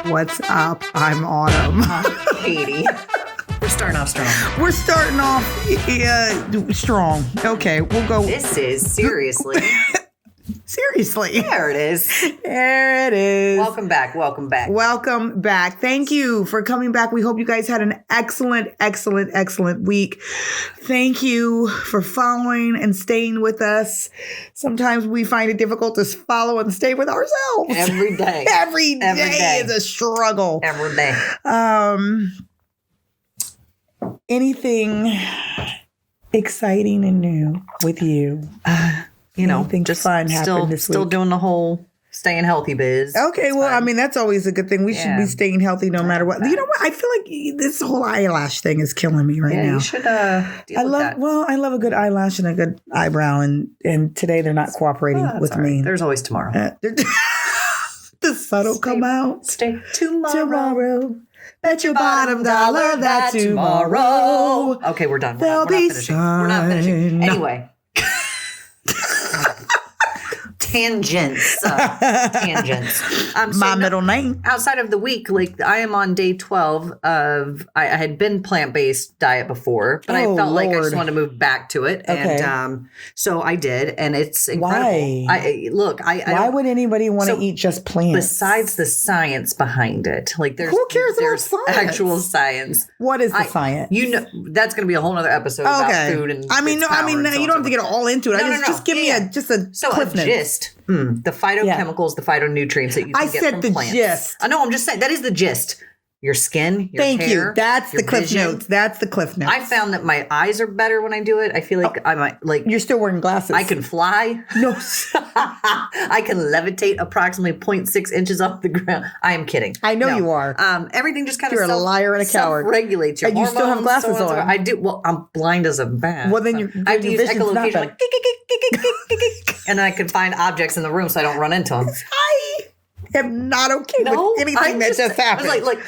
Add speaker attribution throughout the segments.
Speaker 1: What's up? I'm Autumn.
Speaker 2: Katie. We're starting off strong.
Speaker 1: We're starting off strong. Okay, we'll go.
Speaker 2: This is seriously.
Speaker 1: Seriously.
Speaker 2: There it is.
Speaker 1: There it is.
Speaker 2: Welcome back. Welcome back.
Speaker 1: Welcome back. Thank you for coming back. We hope you guys had an excellent week. Thank you for following and staying with us. Sometimes we find it difficult to follow and stay with ourselves.
Speaker 2: Every day.
Speaker 1: Every day is a struggle.
Speaker 2: Every day.
Speaker 1: Anything exciting and new with you?
Speaker 2: Anything
Speaker 1: just fun happened this week?
Speaker 2: Still doing the whole staying healthy biz.
Speaker 1: Okay, well, I mean, that's always a good thing. We should be staying healthy no matter what. You know what? I feel like this whole eyelash thing is killing me right now.
Speaker 2: You should deal with that.
Speaker 1: Well, I love a good eyelash and a good eyebrow, and today they're not cooperating with me.
Speaker 2: There's always tomorrow.
Speaker 1: The sun will come out.
Speaker 2: Stay tomorrow.
Speaker 1: Bet your bottom dollar that tomorrow.
Speaker 2: Okay, we're done.
Speaker 1: We're not finishing.
Speaker 2: We're not finishing. Anyway. Tangents.
Speaker 1: My middle name.
Speaker 2: Outside of the week, like I am on day 12 of, I had been plant-based diet before, but I felt like I just wanted to move back to it. Okay. And so I did, and it's incredible.
Speaker 1: Why? Why would anybody want to eat just plants?
Speaker 2: Besides the science behind it, like there's
Speaker 1: who cares about science?
Speaker 2: Actual science.
Speaker 1: What is the science?
Speaker 2: You know, that's going to be a whole other episode about food and
Speaker 1: you don't have to get all into it. Just give me a cliff notes.
Speaker 2: Gist. The phytochemicals, the phytonutrients that you can get from plants.
Speaker 1: Gist.
Speaker 2: I know, I'm just saying, that is the gist. Your skin, your
Speaker 1: Thank
Speaker 2: hair,
Speaker 1: you. That's the cliff
Speaker 2: vision.
Speaker 1: notes. That's the cliff notes.
Speaker 2: I found that my eyes are better when I do it. I feel like I might,
Speaker 1: You're still wearing glasses.
Speaker 2: I can fly.
Speaker 1: No.
Speaker 2: I can levitate approximately 0.6 inches off the ground. I am kidding.
Speaker 1: I know you are.
Speaker 2: Everything just kind
Speaker 1: You're
Speaker 2: of
Speaker 1: a liar and a coward.
Speaker 2: Self-regulates your hormones.
Speaker 1: You still have glasses on.
Speaker 2: I do. Well, I'm blind as a bat.
Speaker 1: Well, then
Speaker 2: I have to use echolocation, like, and then I can find objects in the room so I don't run into them.
Speaker 1: I am not okay with anything that just happened.
Speaker 2: I was like,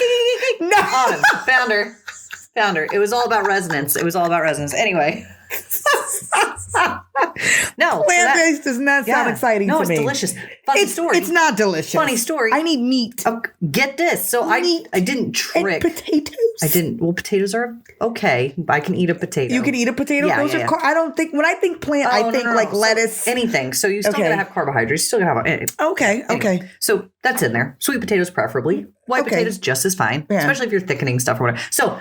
Speaker 2: no. Autumn, found her. It was all about resonance. Anyway. No.
Speaker 1: Plant-based does not sound exciting to me.
Speaker 2: No, it's delicious. Funny story.
Speaker 1: It's not delicious.
Speaker 2: Funny story.
Speaker 1: I need meat.
Speaker 2: Get this. So I didn't trick.
Speaker 1: And potatoes.
Speaker 2: Well, potatoes are okay. I can eat a potato.
Speaker 1: You can eat a potato?
Speaker 2: Yeah,
Speaker 1: I don't think, when I think plant, I think like lettuce.
Speaker 2: Anything. So you still gotta have carbohydrates. You still gotta have
Speaker 1: Okay.
Speaker 2: So that's in there. Sweet potatoes preferably. White potatoes just as fine. Yeah. Especially if you're thickening stuff or whatever. So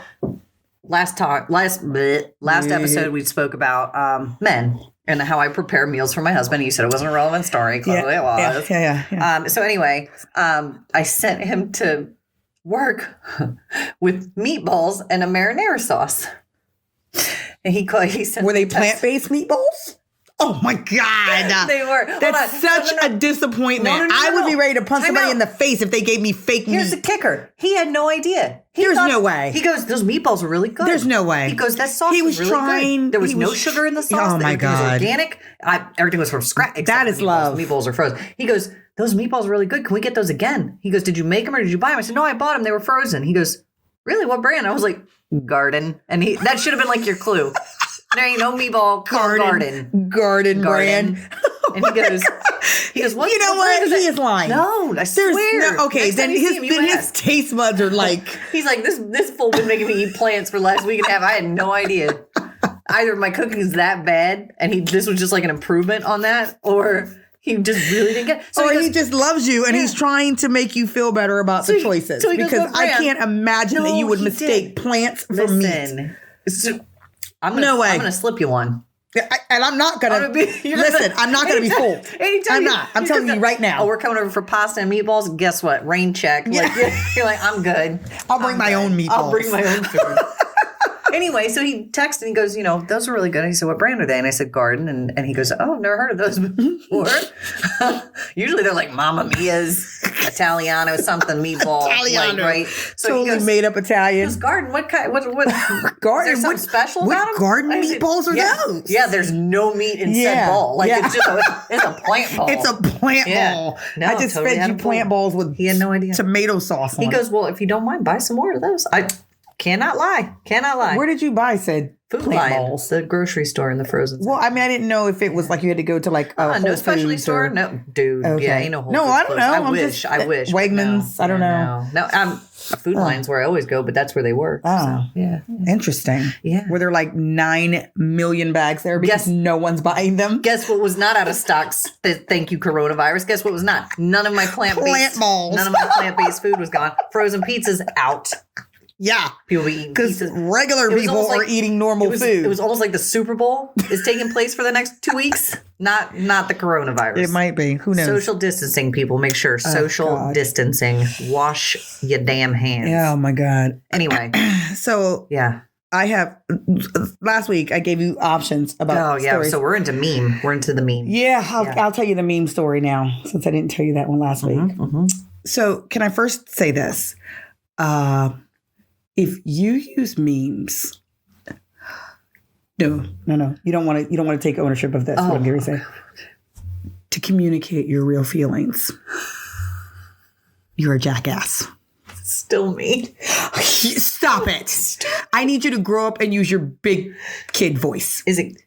Speaker 2: last episode we spoke about men and how I prepare meals for my husband. You said it wasn't a relevant story. Clearly it was.
Speaker 1: Yeah.
Speaker 2: So anyway, I sent him to work with meatballs and a marinara sauce. And he sent.
Speaker 1: Were they plant-based meatballs? Oh my God.
Speaker 2: They were.
Speaker 1: That's such a disappointment. I would be ready to punch somebody in the face if they gave me fake meat.
Speaker 2: Here's the kicker. He had no idea.
Speaker 1: There's no way.
Speaker 2: He goes, those meatballs were really good.
Speaker 1: There's no way.
Speaker 2: He goes, that sauce was really good. There was no sugar in the sauce.
Speaker 1: Oh my God.
Speaker 2: It was organic. Everything was from scratch.
Speaker 1: That is love.
Speaker 2: Meatballs are frozen. He goes, those meatballs are really good. Can we get those again? He goes, did you make them or did you buy them? I said, no, I bought them. They were frozen. He goes, really? What brand? I was like, Garden. And that should have been like your clue. There ain't no meatball called
Speaker 1: Garden brand.
Speaker 2: And he goes, what?
Speaker 1: You know what? He is lying.
Speaker 2: No, I swear.
Speaker 1: Okay, then his taste buds are like.
Speaker 2: He's like, this fool been making me eat plants for the last week and a half. I had no idea. Either my cooking is that bad and this was just like an improvement on that, or he just really didn't get it.
Speaker 1: So he just loves you and he's trying to make you feel better about the choices. Because I can't imagine that you would mistake plants for meat.
Speaker 2: I'm going to slip you one.
Speaker 1: And I'm not going to listen. I'm not going to be fooled. I'm not. I'm telling you right now.
Speaker 2: Oh, we're coming over for pasta and meatballs. Guess what? Rain check. Like, you're like, I'm good.
Speaker 1: I'll bring my own meatballs.
Speaker 2: I'll bring my own food. Anyway, so he texted and he goes, those are really good. And he said, what brand are they? And I said, Garden. And he goes, oh, I've never heard of those before. Usually they're like Mamma Mia's, Italiano, something meatball.
Speaker 1: Italiano.
Speaker 2: Right? So
Speaker 1: totally made up Italian.
Speaker 2: He goes, Garden, what kind? What
Speaker 1: Garden?
Speaker 2: Is there something special about them?
Speaker 1: What garden meatballs are those?
Speaker 2: Yeah, there's no meat in said ball. Like it's just it's a plant ball.
Speaker 1: It's a plant ball. No, I just fed you plant balls with
Speaker 2: he had no idea.
Speaker 1: Tomato sauce on
Speaker 2: He goes, well, if you don't mind, buy some more of those. Cannot lie. Cannot lie.
Speaker 1: Where did you buy said
Speaker 2: Food
Speaker 1: plant
Speaker 2: Lion,
Speaker 1: balls?
Speaker 2: the grocery store in the frozen section.
Speaker 1: Well, I mean, I didn't know if it was like you had to go to like a
Speaker 2: no
Speaker 1: Whole
Speaker 2: specialty
Speaker 1: Foods
Speaker 2: store.
Speaker 1: or-
Speaker 2: No, dude.
Speaker 1: Okay.
Speaker 2: Yeah, ain't no Whole
Speaker 1: No,
Speaker 2: Foods
Speaker 1: I don't
Speaker 2: close.
Speaker 1: know.
Speaker 2: I
Speaker 1: I'm
Speaker 2: wish.
Speaker 1: just-
Speaker 2: I wish. but
Speaker 1: Wegmans, I don't know.
Speaker 2: No, Food Lion's where I always go, but that's where they work.
Speaker 1: Oh.
Speaker 2: So, yeah.
Speaker 1: Interesting.
Speaker 2: Yeah.
Speaker 1: Were there like 9 million bags there because no one's buying them?
Speaker 2: Guess what was not out of stocks? Thank you, coronavirus. Guess what was not? None of my plant-based
Speaker 1: balls.
Speaker 2: None of my plant-based food was gone. Frozen pizza's out.
Speaker 1: Yeah.
Speaker 2: People be eating
Speaker 1: Because
Speaker 2: pizzas.
Speaker 1: regular people are eating normal food.
Speaker 2: It was almost like the Super Bowl is taking place for the next 2 weeks. Not the coronavirus.
Speaker 1: It might be. Who knows?
Speaker 2: Social distancing, people. Make sure. Social
Speaker 1: God.
Speaker 2: distancing. Wash your damn hands.
Speaker 1: Yeah, oh my God.
Speaker 2: Anyway.
Speaker 1: So
Speaker 2: Yeah.
Speaker 1: I have, last week I gave you options about
Speaker 2: Oh, yeah.
Speaker 1: stories.
Speaker 2: So we're into meme. We're into the meme.
Speaker 1: Yeah, I'll tell you the meme story now since I didn't tell you that one last week. So can I first say this? If you use memes, no, you don't want to take ownership of this. What I'm going to say to communicate your real feelings. You're a jackass.
Speaker 2: Still me.
Speaker 1: Stop it! I need you to grow up and use your big kid voice.
Speaker 2: Is it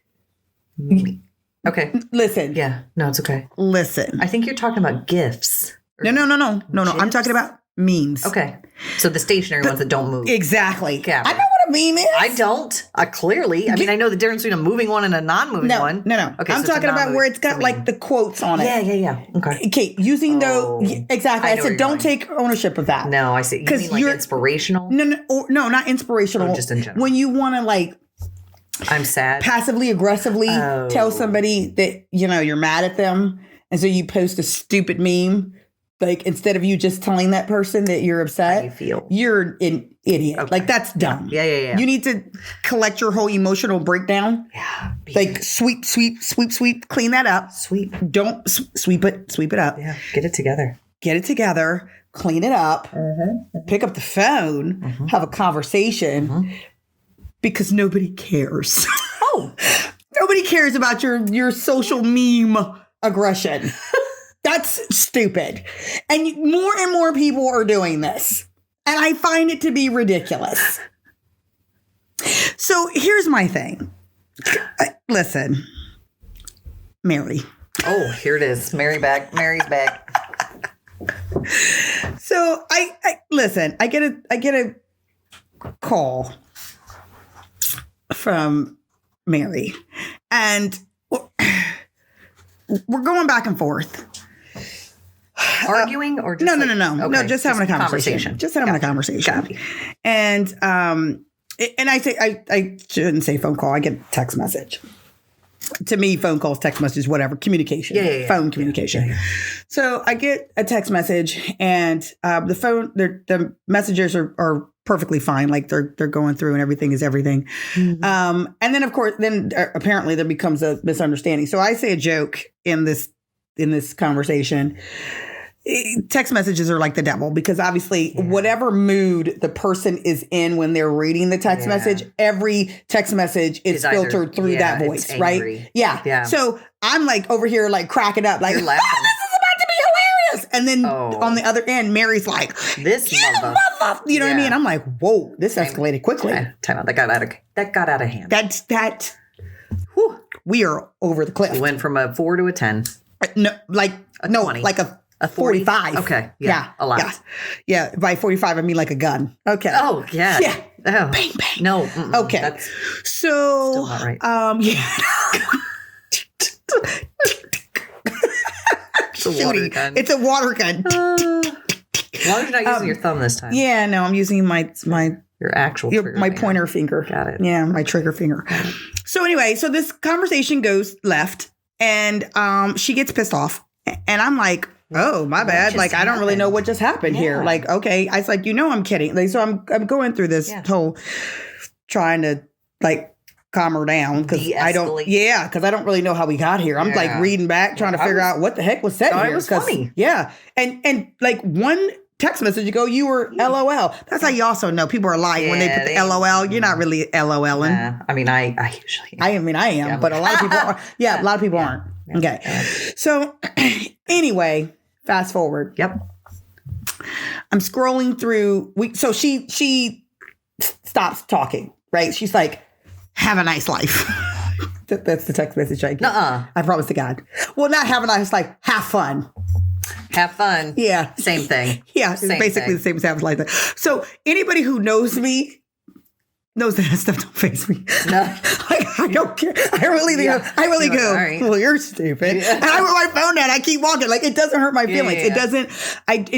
Speaker 2: me? Okay.
Speaker 1: Listen.
Speaker 2: Yeah. No, it's okay.
Speaker 1: Listen.
Speaker 2: I think you're talking about GIFs.
Speaker 1: No. I'm talking about memes.
Speaker 2: Okay. So the stationary ones that don't move.
Speaker 1: Exactly.
Speaker 2: Yeah.
Speaker 1: I know what a meme is.
Speaker 2: I don't. Clearly. I mean, I know the difference between a moving one and a non-moving one.
Speaker 1: No.
Speaker 2: Okay,
Speaker 1: I'm
Speaker 2: so
Speaker 1: talking about where it's got like the quotes on it.
Speaker 2: Yeah. Okay.
Speaker 1: Okay, using those. Exactly.
Speaker 2: I
Speaker 1: I
Speaker 2: know where
Speaker 1: said
Speaker 2: you're
Speaker 1: don't
Speaker 2: going.
Speaker 1: take ownership of that.
Speaker 2: No, I see. You
Speaker 1: 'Cause
Speaker 2: mean like
Speaker 1: you're-
Speaker 2: inspirational?
Speaker 1: No, not inspirational.
Speaker 2: Oh, just in general.
Speaker 1: When you want to like
Speaker 2: I'm sad.
Speaker 1: passively aggressively
Speaker 2: Oh.
Speaker 1: tell somebody that, you're mad at them. And so you post a stupid meme. Like, instead of you just telling that person that you're upset,
Speaker 2: How you feel.
Speaker 1: you're an idiot.
Speaker 2: Okay.
Speaker 1: Like, that's dumb.
Speaker 2: Yeah.
Speaker 1: You need to collect your whole emotional breakdown.
Speaker 2: Yeah.
Speaker 1: Like, sweep, clean that up.
Speaker 2: Sweet.
Speaker 1: Don't sweep it up.
Speaker 2: Yeah. Get it together.
Speaker 1: Get it together, clean it up, pick up the phone, have a conversation, because nobody cares.
Speaker 2: Oh.
Speaker 1: Nobody cares about your social meme aggression. That's stupid. And more people are doing this. And I find it to be ridiculous. So here's my thing. Listen, Mary.
Speaker 2: Oh, here it is. Mary's back.
Speaker 1: So I listen, I get a call from Mary, and we're going back and forth.
Speaker 2: Arguing or just
Speaker 1: No.
Speaker 2: Okay,
Speaker 1: No, just having a conversation. Just having a conversation.
Speaker 2: Gotcha.
Speaker 1: And I say I shouldn't say phone call. I get a text message. To me, phone calls, text messages, whatever, communication, phone communication. Yeah. So I get a text message, and the messages are perfectly fine. Like they're going through, and everything is everything. And then of course, apparently there becomes a misunderstanding. So I say a joke in this conversation. Text messages are like the devil, because obviously whatever mood the person is in when they're reading the text message, every text message is filtered through that voice, right? Yeah. So I'm like over here like cracking up, like, this is about to be hilarious. And then on the other end, Mary's like,
Speaker 2: this mother.
Speaker 1: You know what I mean? I'm like, whoa, this escalated quickly.
Speaker 2: Time out. That got out of hand.
Speaker 1: Whew, we are over the cliff.
Speaker 2: We went from a 4 to a 10.
Speaker 1: No, like
Speaker 2: a 20.
Speaker 1: like a 45.
Speaker 2: Okay. Yeah. A lot.
Speaker 1: Yeah. By 45, I mean like a gun. Okay.
Speaker 2: Oh, yeah.
Speaker 1: Yeah.
Speaker 2: Oh.
Speaker 1: Bang, bang.
Speaker 2: No.
Speaker 1: Okay.
Speaker 2: That's
Speaker 1: still
Speaker 2: not right.
Speaker 1: Yeah.
Speaker 2: It's a water gun.
Speaker 1: It's a water gun.
Speaker 2: As long as you're not using your thumb this time.
Speaker 1: Yeah, no, I'm using my
Speaker 2: your actual trigger
Speaker 1: my
Speaker 2: finger.
Speaker 1: pointer finger.
Speaker 2: Got it.
Speaker 1: Yeah, my trigger finger. So anyway, so this conversation goes left, and she gets pissed off, and I'm like, oh, my bad. Like, I don't really know what just happened here. Like, okay. I was like, I'm kidding. Like, so I'm going through this whole trying to like calm her down, because I don't really know how we got here. I'm like reading back, trying to figure out what the heck was said here.
Speaker 2: It was funny.
Speaker 1: Yeah. And like one text message ago, you were LOL. That's how you also know people are lying when they put the LOL. You're not really LOLing.
Speaker 2: I mean, I usually am.
Speaker 1: I am, but a lot of people are. Yeah, a lot of people aren't. Okay. So anyway, fast forward.
Speaker 2: Yep.
Speaker 1: I'm scrolling through. So she stops talking, right? She's like, have a nice life. That's the text message I get. I promise to God. Well, not have a nice life, have fun.
Speaker 2: Have fun.
Speaker 1: Yeah.
Speaker 2: Same thing.
Speaker 1: Yeah, it's basically the same as have a life. So anybody who knows me knows that stuff don't faze me. No. I don't care. I really do. I really go, right. Well, you're stupid. Yeah. And I put my phone down. I keep walking. Like, it doesn't hurt my feelings. Yeah. It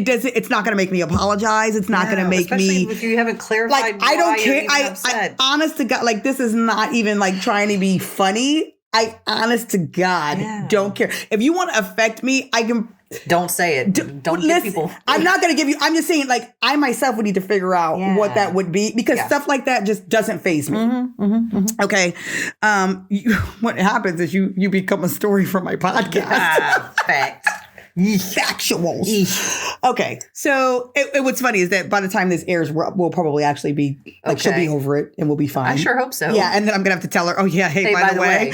Speaker 1: doesn't, it's not going to make me apologize. It's not going to make me.
Speaker 2: If you haven't clarified,
Speaker 1: like, I don't care. I honest to God, like, this is not even like trying to be funny. I honest to God don't care. If you want to affect me, I can.
Speaker 2: Don't say it. Don't give people.
Speaker 1: I'm not going to give you. I'm just saying, like, I myself would need to figure out what that would be, because stuff like that just doesn't faze me. Okay. What happens is you become a story for my podcast.
Speaker 2: Facts.
Speaker 1: Factuals. Okay. So what's funny is that by the time this airs, we'll probably actually be like, she'll be over it and we'll be fine.
Speaker 2: I sure hope so.
Speaker 1: Yeah. And then I'm going to have to tell her, oh yeah, hey by the way.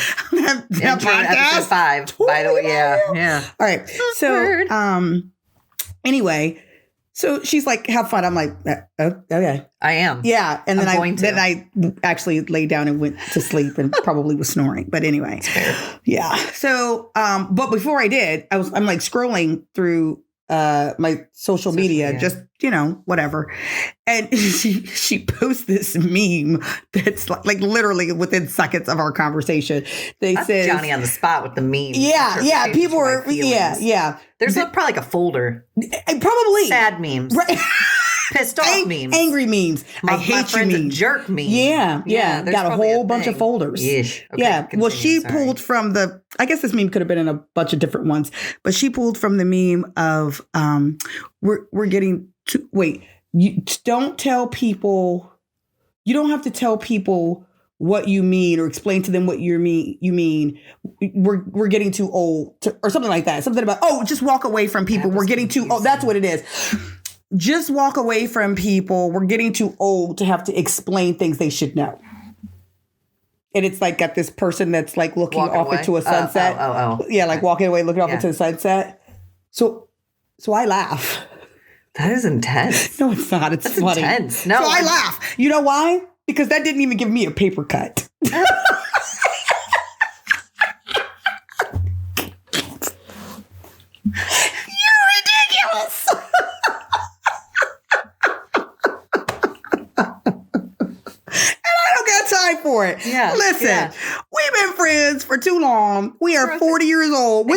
Speaker 2: Episode 5, totally, by the way. Yeah.
Speaker 1: All right. So, anyway, so she's like, have fun. I'm like, okay.
Speaker 2: I am.
Speaker 1: Yeah. And then I actually laid down and went to sleep and probably was snoring. But anyway. Yeah. So, but before I did, I'm like scrolling through my social media, just, whatever. And she posts this meme that's like literally within seconds of our conversation. They said
Speaker 2: Johnny on the spot with the meme.
Speaker 1: Yeah. People were, yeah.
Speaker 2: There's probably like a folder.
Speaker 1: Probably.
Speaker 2: Sad memes.
Speaker 1: Right.
Speaker 2: Pissed off memes.
Speaker 1: Angry memes. I hate you memes.
Speaker 2: A jerk meme.
Speaker 1: Yeah. Got a whole bunch of folders.
Speaker 2: Yeesh. Okay,
Speaker 1: yeah.
Speaker 2: Continue,
Speaker 1: well, she pulled from I guess this meme could have been in a bunch of different ones, but she pulled from the meme of, we're getting to, wait, you don't tell people, you don't have to tell people what you mean or explain to them what you mean. We're getting too old or something like that. Something about, just walk away from people. We're getting too old. That's what it is. Just walk away from people. We're getting too old to have to explain things they should know. And it's like got this person that's like looking off into a sunset. Yeah, like walking away, looking off into the sunset. So I laugh.
Speaker 2: That is intense.
Speaker 1: No, it's not. It's funny.
Speaker 2: Intense. No.
Speaker 1: So I laugh. You know why? Because that didn't even give me a paper cut. You're ridiculous. Time for it. Yeah. Listen, we've been friends for too long. We are 40 years old.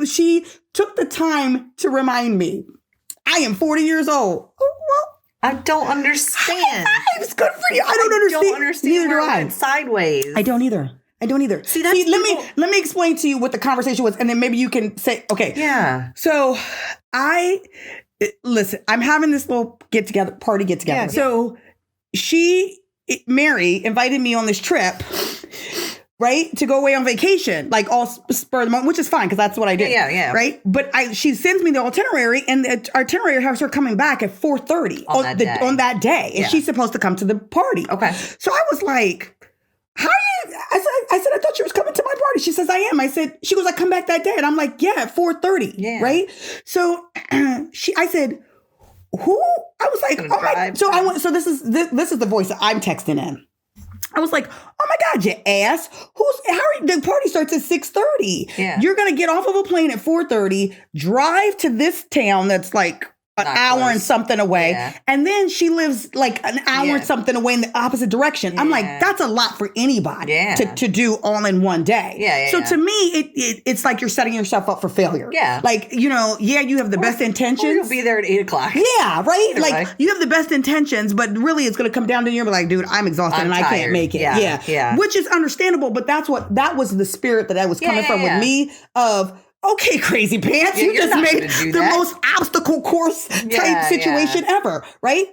Speaker 1: She took the time to remind me. I am 40 years old. Well,
Speaker 2: I don't understand.
Speaker 1: It's good for you. I don't understand. Neither do I.
Speaker 2: Sideways.
Speaker 1: I don't either. See, let me explain to you what the conversation was, and then maybe you can say, okay.
Speaker 2: Yeah.
Speaker 1: So listen, I'm having this little party get together. Yeah. So Mary invited me on this trip, right? To go away on vacation, like all spur of the moment, which is fine because that's what I did.
Speaker 2: Yeah.
Speaker 1: Right? But she sends me the itinerary, and the itinerary has her coming back at 4:30 on that day. And she's supposed to come to the party.
Speaker 2: Okay.
Speaker 1: So I was like, how are you? I said, I thought she was coming to my party. She says, I am. She goes, I come back that day. And I'm like, yeah, at 4:30. Yeah. Right? So I said, who? I was like, oh my. So this is the voice that I'm texting in. I was like, oh my God, you ass. The party starts at 6:30. Yeah. You're going to get off of a plane at 4:30, drive to this town that's like an hour and something away. Yeah. And then she lives like an hour and something away in the opposite direction. Yeah. I'm like, that's a lot for anybody to do all in one day. Yeah, so to me, it's like you're setting yourself up for failure. Yeah. Like, you have the best intentions. Or
Speaker 2: you'll be there at 8:00.
Speaker 1: Yeah, right? Like you have the best intentions, but really it's going to come down to you and be like, dude, I'm exhausted and I can't make it. Yeah. Which is understandable, but that was the spirit that I was coming from with me of, okay, crazy pants, you just made the most obstacle course type situation ever, right?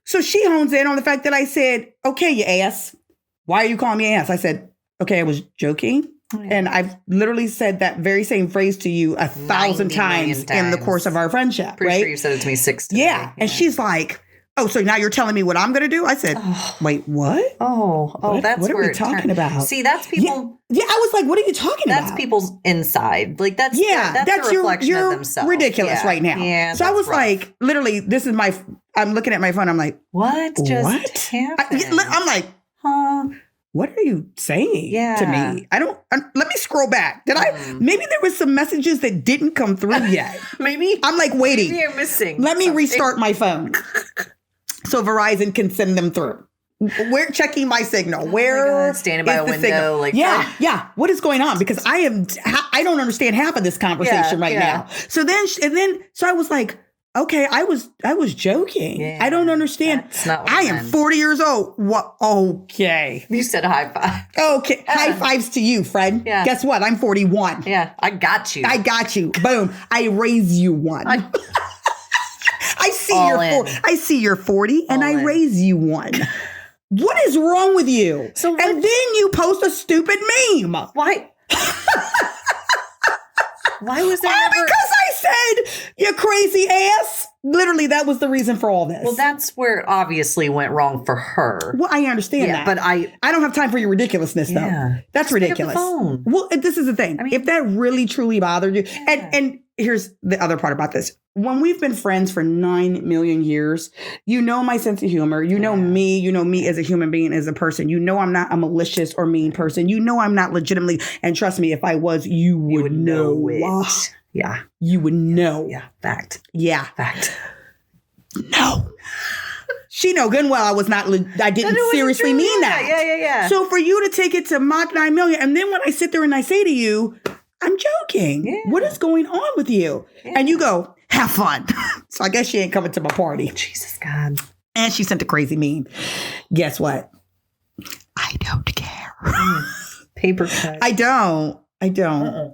Speaker 1: So she hones in on the fact that I said, okay, you ass. Why are you calling me ass? I said, okay, I was joking. And I've literally said that very same phrase to you 1,000 times in the course of our friendship,
Speaker 2: Pretty
Speaker 1: right?
Speaker 2: sure you said it to me 6 times.
Speaker 1: Yeah. And she's like, oh, so now you're telling me what I'm going to do? I said, wait, what?
Speaker 2: That's
Speaker 1: what are we talking about?
Speaker 2: See, that's people.
Speaker 1: Yeah, I was like, what are you talking about?
Speaker 2: That's people's inside. Like, that's a reflection of themselves.
Speaker 1: Ridiculous right now. Yeah, so I was like, literally, this is I'm looking at my phone. I'm like,
Speaker 2: what just happened?
Speaker 1: I'm like, huh? What are you saying to me? Let me scroll back. Maybe there was some messages that didn't come through yet.
Speaker 2: Maybe.
Speaker 1: I'm like, waiting.
Speaker 2: Maybe you're missing.
Speaker 1: Let me restart my phone so Verizon can send them through. We're checking my signal.
Speaker 2: Standing by a window, like
Speaker 1: yeah. What is going on? Because I don't understand half of this conversation now. So I was like, okay, I was joking. Yeah, I don't understand.
Speaker 2: That's not what
Speaker 1: I am 40 years old. What? Okay.
Speaker 2: You said high five.
Speaker 1: Okay. High fives to you, friend. Yeah. Guess what? I'm 41.
Speaker 2: Yeah. I got you.
Speaker 1: Boom. I raise you one. I see you're 40 and I raise you one. What is wrong with you? And then you post a stupid meme.
Speaker 2: Why? Why was that?
Speaker 1: Because I said, you crazy ass. Literally, that was the reason for all this.
Speaker 2: Well, that's where it obviously went wrong for her.
Speaker 1: Well, I understand that.
Speaker 2: But I
Speaker 1: don't have time for your ridiculousness, though. That's ridiculous. Well, this is the thing. I mean, if that really, truly bothered you, and here's the other part about this. When we've been friends for 9 million years, you know my sense of humor. You know me as a human being, as a person. You know I'm not a malicious or mean person. You know I'm not legitimately, and trust me, if I was, you would know it.
Speaker 2: Yeah.
Speaker 1: You would know.
Speaker 2: Yeah. Fact.
Speaker 1: Yeah.
Speaker 2: Fact.
Speaker 1: No. She know good and well I didn't seriously mean that.
Speaker 2: Yeah.
Speaker 1: So for you to take it to Mach 9 million, and then when I sit there and I say to you, I'm joking. Yeah. What is going on with you? Yeah. And you go, have fun. So I guess she ain't coming to my party.
Speaker 2: Jesus God.
Speaker 1: And she sent a crazy meme. Guess what? I don't care.
Speaker 2: Paper cut.
Speaker 1: I don't.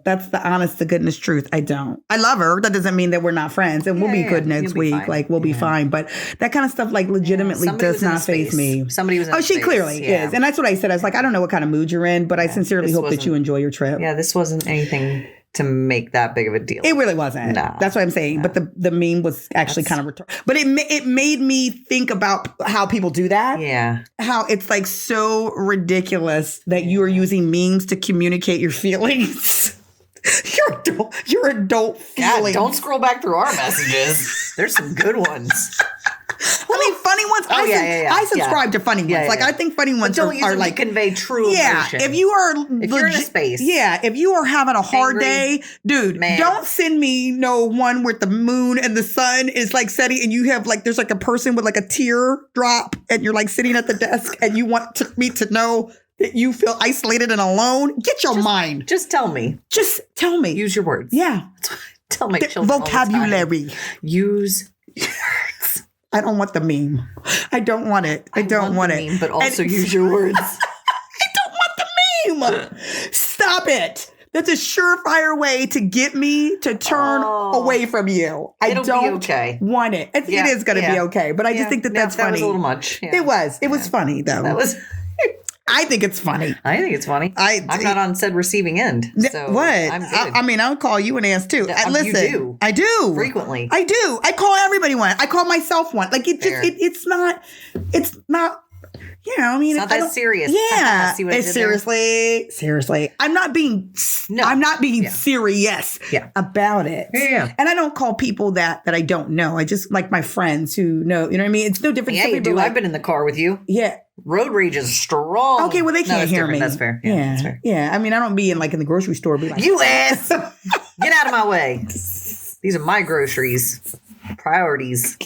Speaker 1: That's the honest to goodness truth. I don't. I love her. That doesn't mean that we're not friends. And we'll be good next week. Like, we'll be fine. But that kind of stuff, like, legitimately does not faze me.
Speaker 2: Somebody was in
Speaker 1: she clearly is. And that's what I said. I was like, I don't know what kind of mood you're in, but I sincerely hope that you enjoy your trip.
Speaker 2: Yeah, this wasn't anything to make that big of a deal.
Speaker 1: It really wasn't. No. That's what I'm saying. No. But the meme was actually kind of retarded. But it made me think about how people do that.
Speaker 2: Yeah.
Speaker 1: How it's like so ridiculous that you are using memes to communicate your feelings. your adult feelings.
Speaker 2: God, don't scroll back through our messages. There's some good ones.
Speaker 1: I mean, funny ones. I subscribe to funny ones. Like, I think funny ones are like
Speaker 2: to convey true emotion.
Speaker 1: If you're in a
Speaker 2: space.
Speaker 1: Yeah, if you are having a hard day, dude, don't send me no one where the moon and the sun is like setting, and you have like there's like a person with like a tear drop, and you're like sitting at the desk, and you want me to know that you feel isolated and alone. Get your mind.
Speaker 2: Just tell me.
Speaker 1: Just tell me.
Speaker 2: Use your words.
Speaker 1: Yeah.
Speaker 2: Tell my children
Speaker 1: vocabulary.
Speaker 2: Use your words.
Speaker 1: I don't want the meme. I don't want it. I don't want it.
Speaker 2: Meme, but also use your words.
Speaker 1: I don't want the meme. Stop it. That's a surefire way to get me to turn away from you.
Speaker 2: It'll be okay.
Speaker 1: Want it. It is going to be okay. But I just think that's funny.
Speaker 2: That was a little much. Yeah.
Speaker 1: It was. It was funny, though.
Speaker 2: That was...
Speaker 1: I think it's funny.
Speaker 2: I think it's funny. I'm not on said receiving end. So
Speaker 1: what?
Speaker 2: I'm good.
Speaker 1: I mean, I'll call you and ask too. Listen,
Speaker 2: you do.
Speaker 1: I do.
Speaker 2: Frequently.
Speaker 1: I do. I call everybody one. I call myself one. Like it's not, you know, I mean,
Speaker 2: it's not that serious.
Speaker 1: Yeah.
Speaker 2: See what I did there?
Speaker 1: Seriously. I'm not being serious about it.
Speaker 2: Yeah.
Speaker 1: And I don't call people that I don't know. I just like my friends who know, you know what I mean? It's no different.
Speaker 2: Yeah, you do. I've been in the car with you.
Speaker 1: Yeah.
Speaker 2: Road rage is strong.
Speaker 1: Okay, well, they can't hear me.
Speaker 2: That's fair.
Speaker 1: Yeah,
Speaker 2: that's fair.
Speaker 1: Yeah. I mean, I don't be in the grocery store. Be like,
Speaker 2: you ass, get out of my way. These are my groceries. Priorities.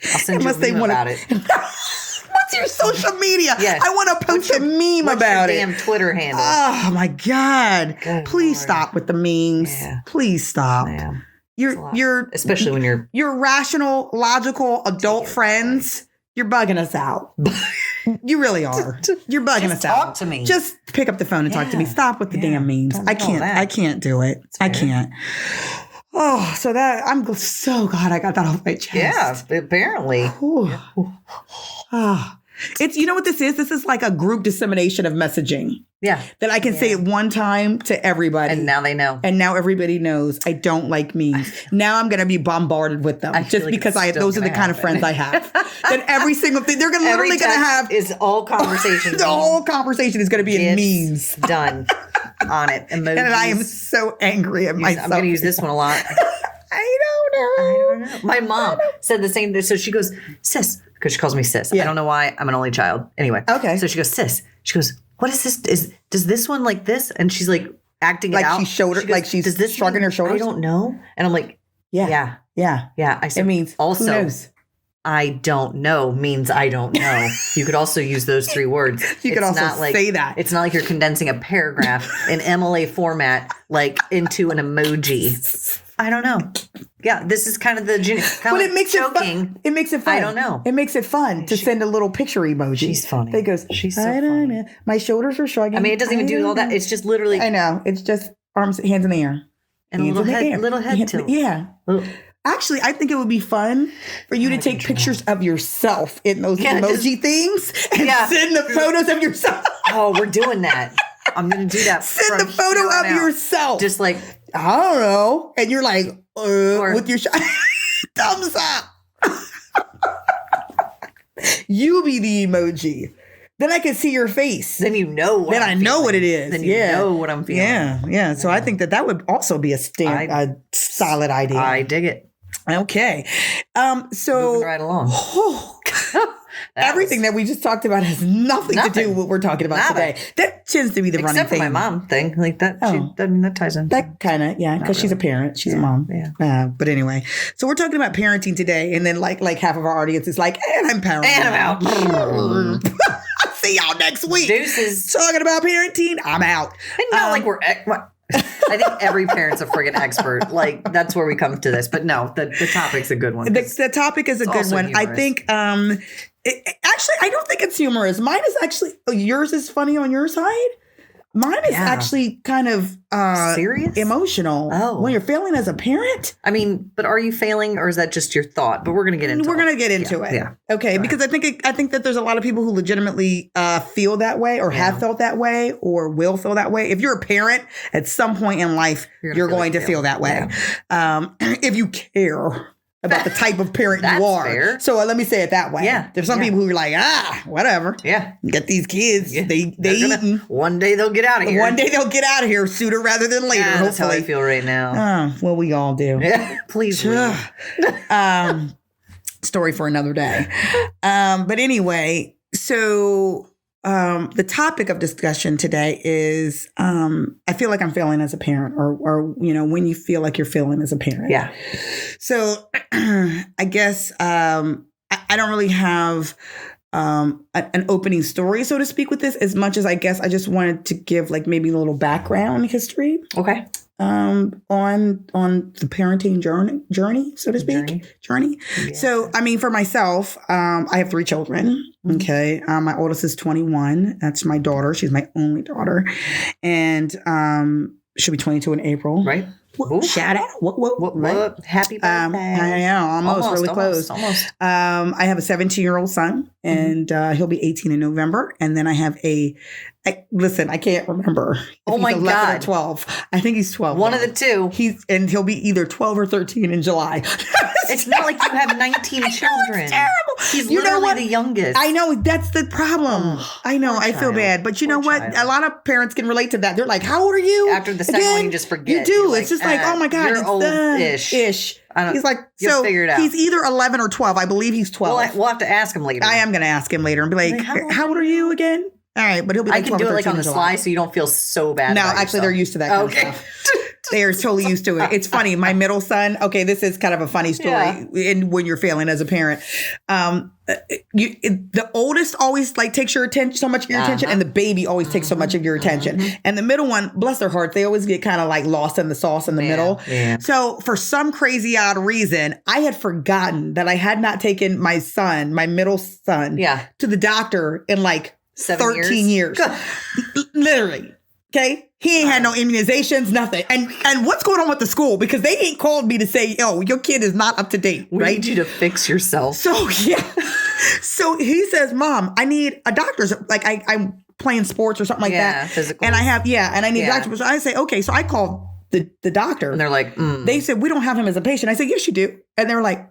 Speaker 2: I'll send you a meme about it.
Speaker 1: What's your social media?
Speaker 2: Yeah.
Speaker 1: I want to post a meme about it.
Speaker 2: Damn Twitter handle.
Speaker 1: Oh my God. Please stop with the memes. Yeah. Please stop.
Speaker 2: Yeah.
Speaker 1: You're
Speaker 2: especially when
Speaker 1: you're rational, logical adult friends. You're bugging us out. You really are. You're bugging us out.
Speaker 2: Talk to me.
Speaker 1: Just pick up the phone and talk to me. Stop with the damn memes. I can't do it. I can't. Oh, so I'm so glad I got that off my chest.
Speaker 2: Yeah, apparently.
Speaker 1: It's, you know what this is? This is like a group dissemination of messaging.
Speaker 2: Yeah.
Speaker 1: That I can say it one time to everybody.
Speaker 2: And now they know.
Speaker 1: And now everybody knows I don't like memes. Now I'm going to be bombarded with them just because those are the kind of friends I have. That every single thing, they're literally going to have.
Speaker 2: Is all conversation.
Speaker 1: The whole conversation is going to be in memes.
Speaker 2: Done on it. Emojis.
Speaker 1: And I am so angry at myself.
Speaker 2: I'm going to use this one a lot.
Speaker 1: I don't don't know.
Speaker 2: My mom said the same thing. So she goes, sis, because she calls me sis. I don't know why. I'm an only child. Anyway.
Speaker 1: Okay.
Speaker 2: So she goes, sis. She goes, what is this? Does this one like this? And she's like acting it out.
Speaker 1: She goes, like she's does this shrugging her shoulders?
Speaker 2: I don't know. And I'm like, yeah. I said,
Speaker 1: it means
Speaker 2: also,
Speaker 1: who knows?
Speaker 2: I don't know means I don't know. You could also use those 3 words.
Speaker 1: You could also say that.
Speaker 2: It's not like you're condensing a paragraph in MLA format like into an emoji. I don't know. Yeah, this is kind of the
Speaker 1: but it makes joking. It fun. It makes it fun.
Speaker 2: I don't know.
Speaker 1: It makes it fun to send a little picture emoji.
Speaker 2: She's funny.
Speaker 1: It goes,
Speaker 2: she's so funny.
Speaker 1: My shoulders are shrugging.
Speaker 2: I mean, it doesn't even do all that. It's just literally.
Speaker 1: I know. It's just arms, hands in the air.
Speaker 2: And a little head tilt.
Speaker 1: Yeah. Actually, I think it would be fun for you to take pictures of yourself in those emoji things and send the photos of yourself.
Speaker 2: Oh, we're doing that. I'm going to do that.
Speaker 1: Send the photo of yourself.
Speaker 2: Just like,
Speaker 1: I don't know. And you're like, with your thumbs up. You be the emoji. Then I can see your face.
Speaker 2: Then you know what
Speaker 1: I know what it is.
Speaker 2: Then you know what I'm feeling.
Speaker 1: Yeah. So I think that would also be a solid idea.
Speaker 2: I dig it.
Speaker 1: Okay. So
Speaker 2: moving right along.
Speaker 1: Everything that we just talked about has nothing to do with what we're talking about today. That tends to be the running thing.
Speaker 2: Except for my mom thing. Like that. That ties in.
Speaker 1: That kind of, because she's a parent. She's a mom.
Speaker 2: Yeah.
Speaker 1: But anyway, so we're talking about parenting today. And then like half of our audience is like, and I'm parenting.
Speaker 2: And I'm out.
Speaker 1: See y'all next week.
Speaker 2: Deuces.
Speaker 1: Talking about parenting. I'm out.
Speaker 2: And not like we're... I think every parent's a friggin' expert. Like, that's where we come to this. But no, the topic's a good one.
Speaker 1: The topic is a good one.
Speaker 2: Humorous.
Speaker 1: I think, actually, I don't think it's humorous. Mine is actually, yours is funny on your side. Mine is actually kind of
Speaker 2: serious,
Speaker 1: emotional.
Speaker 2: Oh,
Speaker 1: when you're failing as a parent.
Speaker 2: I mean, but are you failing, or is that just your thought? But we're gonna get into.
Speaker 1: We're gonna get into it.
Speaker 2: Yeah.
Speaker 1: Okay. Because I think that there's a lot of people who legitimately feel that way, or have felt that way, or will feel that way. If you're a parent, at some point in life, you're going to feel that way. Yeah. If you care about the type of parent you are.
Speaker 2: Fair.
Speaker 1: So let me say it that way.
Speaker 2: Yeah.
Speaker 1: There's some people who are like, whatever.
Speaker 2: Yeah.
Speaker 1: Get these kids. Yeah. They eating.
Speaker 2: One day they'll get out of here.
Speaker 1: One day they'll get out of here sooner rather than later.
Speaker 2: Yeah, that's how I feel right now.
Speaker 1: Well, we all do.
Speaker 2: Yeah. Please.
Speaker 1: Story for another day. But anyway, so the topic of discussion today is I feel like I'm failing as a parent, or when you feel like you're failing as a parent.
Speaker 2: Yeah.
Speaker 1: So I guess I don't really have an opening story, so to speak, with this, as much as I guess I just wanted to give like maybe a little background history.
Speaker 2: Okay.
Speaker 1: On the parenting journey, so to speak. Journey. Yeah. So, I mean, for myself, I have 3 children. Okay. My oldest is 21. That's my daughter. She's my only daughter. And she'll be 22 in April.
Speaker 2: Right.
Speaker 1: Shout out. What?
Speaker 2: Happy birthday.
Speaker 1: I know. Almost really close.
Speaker 2: Almost.
Speaker 1: I have a 17-year-old son, and he'll be 18 in November. And then I have listen, I can't remember.
Speaker 2: Oh my God.
Speaker 1: Or 12. I think he's 12.
Speaker 2: One of the two.
Speaker 1: He'll be either 12 or 13 in July.
Speaker 2: It's not like you have 19 children.
Speaker 1: It's terrible.
Speaker 2: He's literally the youngest.
Speaker 1: I know. That's the problem. I know. I feel bad. But you know what? A lot of parents can relate to that. They're like, how old are you?
Speaker 2: After the second one, you just forget.
Speaker 1: You do. It's just like, oh my God.
Speaker 2: You're
Speaker 1: it's
Speaker 2: old-ish.
Speaker 1: He's like,
Speaker 2: you'll figure it out.
Speaker 1: He's either 11 or 12. I believe he's 12.
Speaker 2: We'll have to ask him later.
Speaker 1: I am going to ask him later and be like, how old are you again? All right, but he'll be like,
Speaker 2: I can do it like on the sly so you don't feel so bad.
Speaker 1: No, actually, they're used to that kind of stuff. They are totally used to it. It's funny. My middle son, okay, this is kind of a funny story when you're failing as a parent. The oldest always like takes your attention, so much of your attention, and the baby always takes so much of your attention. And the middle one, bless their hearts, they always get kind of like lost in the sauce in the middle. Yeah. So for some crazy odd reason, I had forgotten that I had not taken my son, my middle son, to the doctor in like 13 years. Literally. Okay. He ain't had no immunizations, nothing. And what's going on with the school? Because they ain't called me to say, oh, your kid is not up to date.
Speaker 2: We need you to fix yourself.
Speaker 1: So, So he says, Mom, I need a doctor's, like I'm playing sports or something like that. Physical. And I have, and I need a doctor. So I say, okay. So I called the doctor.
Speaker 2: And they're like,
Speaker 1: They said, we don't have him as a patient. I said, yes, you do. And they were like,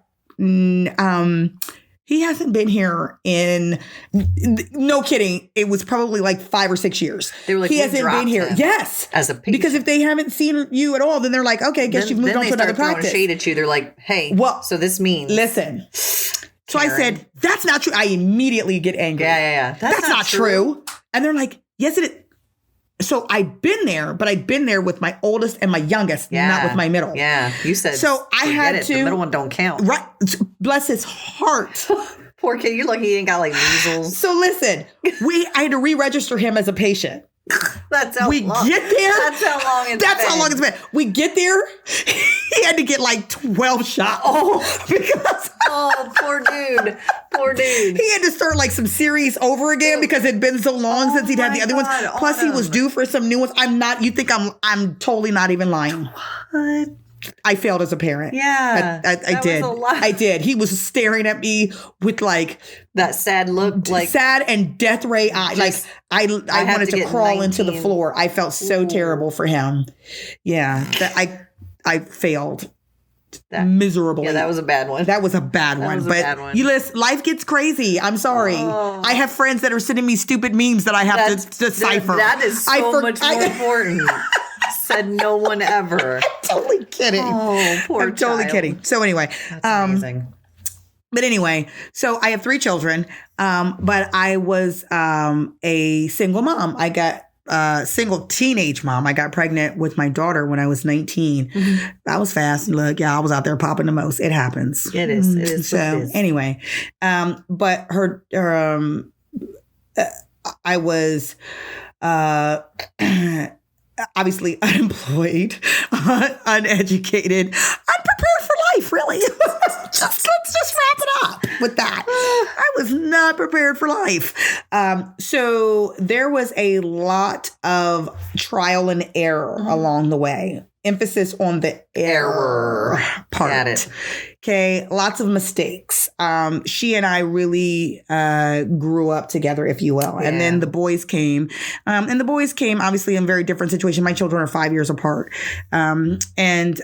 Speaker 1: He hasn't been here in, no kidding, it was probably like 5 or 6 years.
Speaker 2: They were like,
Speaker 1: he hasn't been here. Yes.
Speaker 2: As a patient.
Speaker 1: Because if they haven't seen you at all, then they're like, okay, I guess you've moved on to another practice.
Speaker 2: Shade at you. They're like, hey, well, so this means.
Speaker 1: Listen. So I said, that's not true. I immediately get angry.
Speaker 2: Yeah.
Speaker 1: That's not true. And they're like, yes, it is. So I've been there, but I've been there with my oldest and my youngest, not with my middle.
Speaker 2: Yeah, you said.
Speaker 1: So I had to.
Speaker 2: The middle one don't count.
Speaker 1: Right. Bless his heart.
Speaker 2: Poor kid. You lucky he ain't got like measles.
Speaker 1: So listen, I had to re-register him as a patient.
Speaker 2: That's how
Speaker 1: we
Speaker 2: long.
Speaker 1: Get there.
Speaker 2: That's how long it's been.
Speaker 1: That's how long it's been. We get there. He had to get like 12 shots. Because
Speaker 2: poor dude. Poor dude.
Speaker 1: He had to start like some series over again because it'd been so long since he'd had the other ones. Plus, he was due for some new ones. You think I'm totally not even lying.
Speaker 2: What?
Speaker 1: I failed as a parent.
Speaker 2: Yeah.
Speaker 1: I did. I did. He was staring at me with like
Speaker 2: that sad look, like
Speaker 1: sad and death ray eye. Like I wanted to crawl into the floor. I felt so terrible for him. Yeah. That I failed. Miserably.
Speaker 2: Yeah, that was a bad one.
Speaker 1: That was a bad one. You listen, life gets crazy. I'm sorry. I have friends that are sending me stupid memes that I have to decipher.
Speaker 2: That is so much more important. Said no one ever.
Speaker 1: I'm totally kidding.
Speaker 2: Oh, poor
Speaker 1: I'm totally kidding. So anyway.
Speaker 2: That's amazing.
Speaker 1: But anyway, so I have 3 children, but I was a single mom. I got single teenage mom. I got pregnant with my daughter when I was 19. Mm-hmm. That was fast. Look, I was out there popping the most. It happens.
Speaker 2: It is. It is.
Speaker 1: So anyway, but I was obviously unemployed, uneducated, unprepared for life, really. Let's just wrap it up with that. I was not prepared for life. So there was a lot of trial and error along the way. Emphasis on the error part.
Speaker 2: Got it.
Speaker 1: Okay, lots of mistakes. She and I really grew up together, if you will. Yeah. And then the boys came. And the boys came, obviously, in very different situations. My children are 5 years apart. And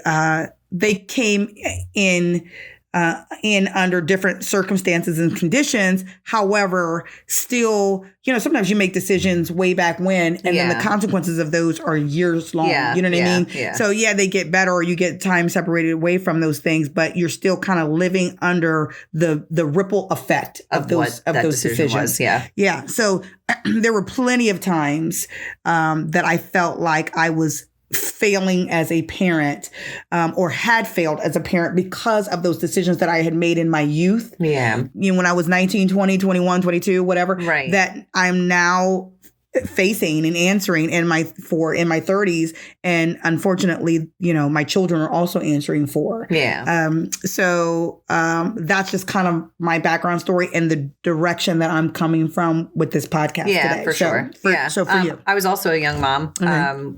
Speaker 1: they came in under different circumstances and conditions. However, still, sometimes you make decisions way back when, and then the consequences of those are years long.
Speaker 2: Yeah,
Speaker 1: you know what I mean?
Speaker 2: Yeah.
Speaker 1: So they get better, or you get time separated away from those things, but you're still kind of living under the ripple effect of those decisions. Yeah. So there were plenty of times that I felt like I was failing as a parent, or had failed as a parent because of those decisions that I had made in my youth.
Speaker 2: Yeah.
Speaker 1: When I was 19, 20, 21, 22, whatever,
Speaker 2: right, that
Speaker 1: I'm now facing and answering in my 30s. And unfortunately, my children are also answering for.
Speaker 2: Yeah.
Speaker 1: So that's just kind of my background story and the direction that I'm coming from with this podcast today.
Speaker 2: For sure.
Speaker 1: So for you.
Speaker 2: I was also a young mom,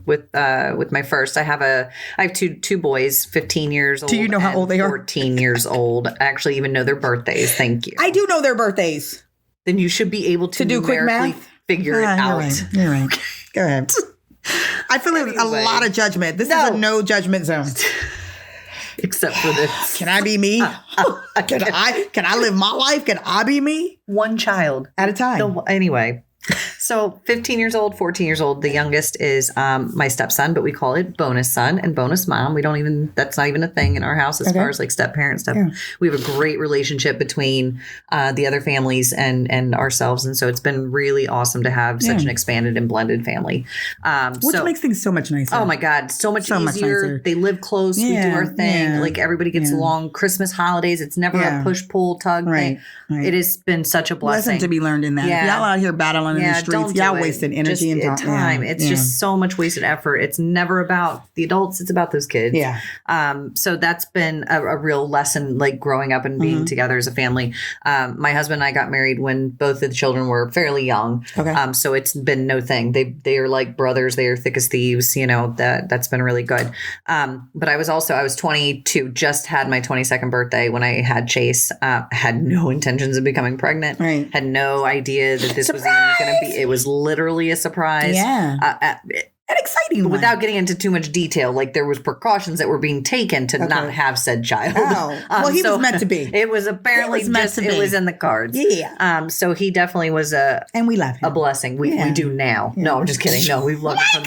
Speaker 2: with my first. I have two boys, 15 years old.
Speaker 1: Do you know how old they are?
Speaker 2: 14 years old. I actually even know their birthdays. Thank you.
Speaker 1: I do know their birthdays.
Speaker 2: Then you should be able to
Speaker 1: do quick math.
Speaker 2: Figure it out.
Speaker 1: You're right. Go ahead. I feel like a lot of judgment. This is a no judgment zone.
Speaker 2: Except for this.
Speaker 1: Can I be me? Can I live my life? Can I be me?
Speaker 2: One child
Speaker 1: at a time.
Speaker 2: Anyway. So 15 years old, 14 years old. The youngest is my stepson, but we call it bonus son and bonus mom. That's not even a thing in our house as far as like step parent stuff. Yeah. We have a great relationship between the other families and ourselves. And so it's been really awesome to have such an expanded and blended family.
Speaker 1: Which makes things so much nicer.
Speaker 2: Oh my God. So much easier. They live close. We do our thing. Like everybody gets along. Christmas holidays. It's never a push, pull, tug thing. Right. It has been such a blessing.
Speaker 1: Lesson to be learned in that.
Speaker 2: Yeah.
Speaker 1: If y'all out here battling in the streets, y'all wasting energy and
Speaker 2: time. It's just so much wasted effort. It's never about the adults. It's about those kids.
Speaker 1: Yeah.
Speaker 2: So that's been a real lesson, like growing up and being together as a family. My husband and I got married when both of the children were fairly young.
Speaker 1: Okay.
Speaker 2: So it's been no thing. They are like brothers. They are thick as thieves. That's been really good. But I was 22, just had my 22nd birthday when I had Chase. Had no intentions of becoming pregnant.
Speaker 1: Right.
Speaker 2: Had no idea that this was even going to be. It was literally a surprise.
Speaker 1: Yeah.
Speaker 2: And
Speaker 1: exciting one.
Speaker 2: Without getting into too much detail, like there was precautions that were being taken to not have said child.
Speaker 1: Oh, well, he was meant to be.
Speaker 2: It was apparently it was in the cards.
Speaker 1: Yeah.
Speaker 2: So he definitely was
Speaker 1: and we love him.
Speaker 2: a blessing. We do now. Yeah. No, I'm just kidding. No, we've loved him.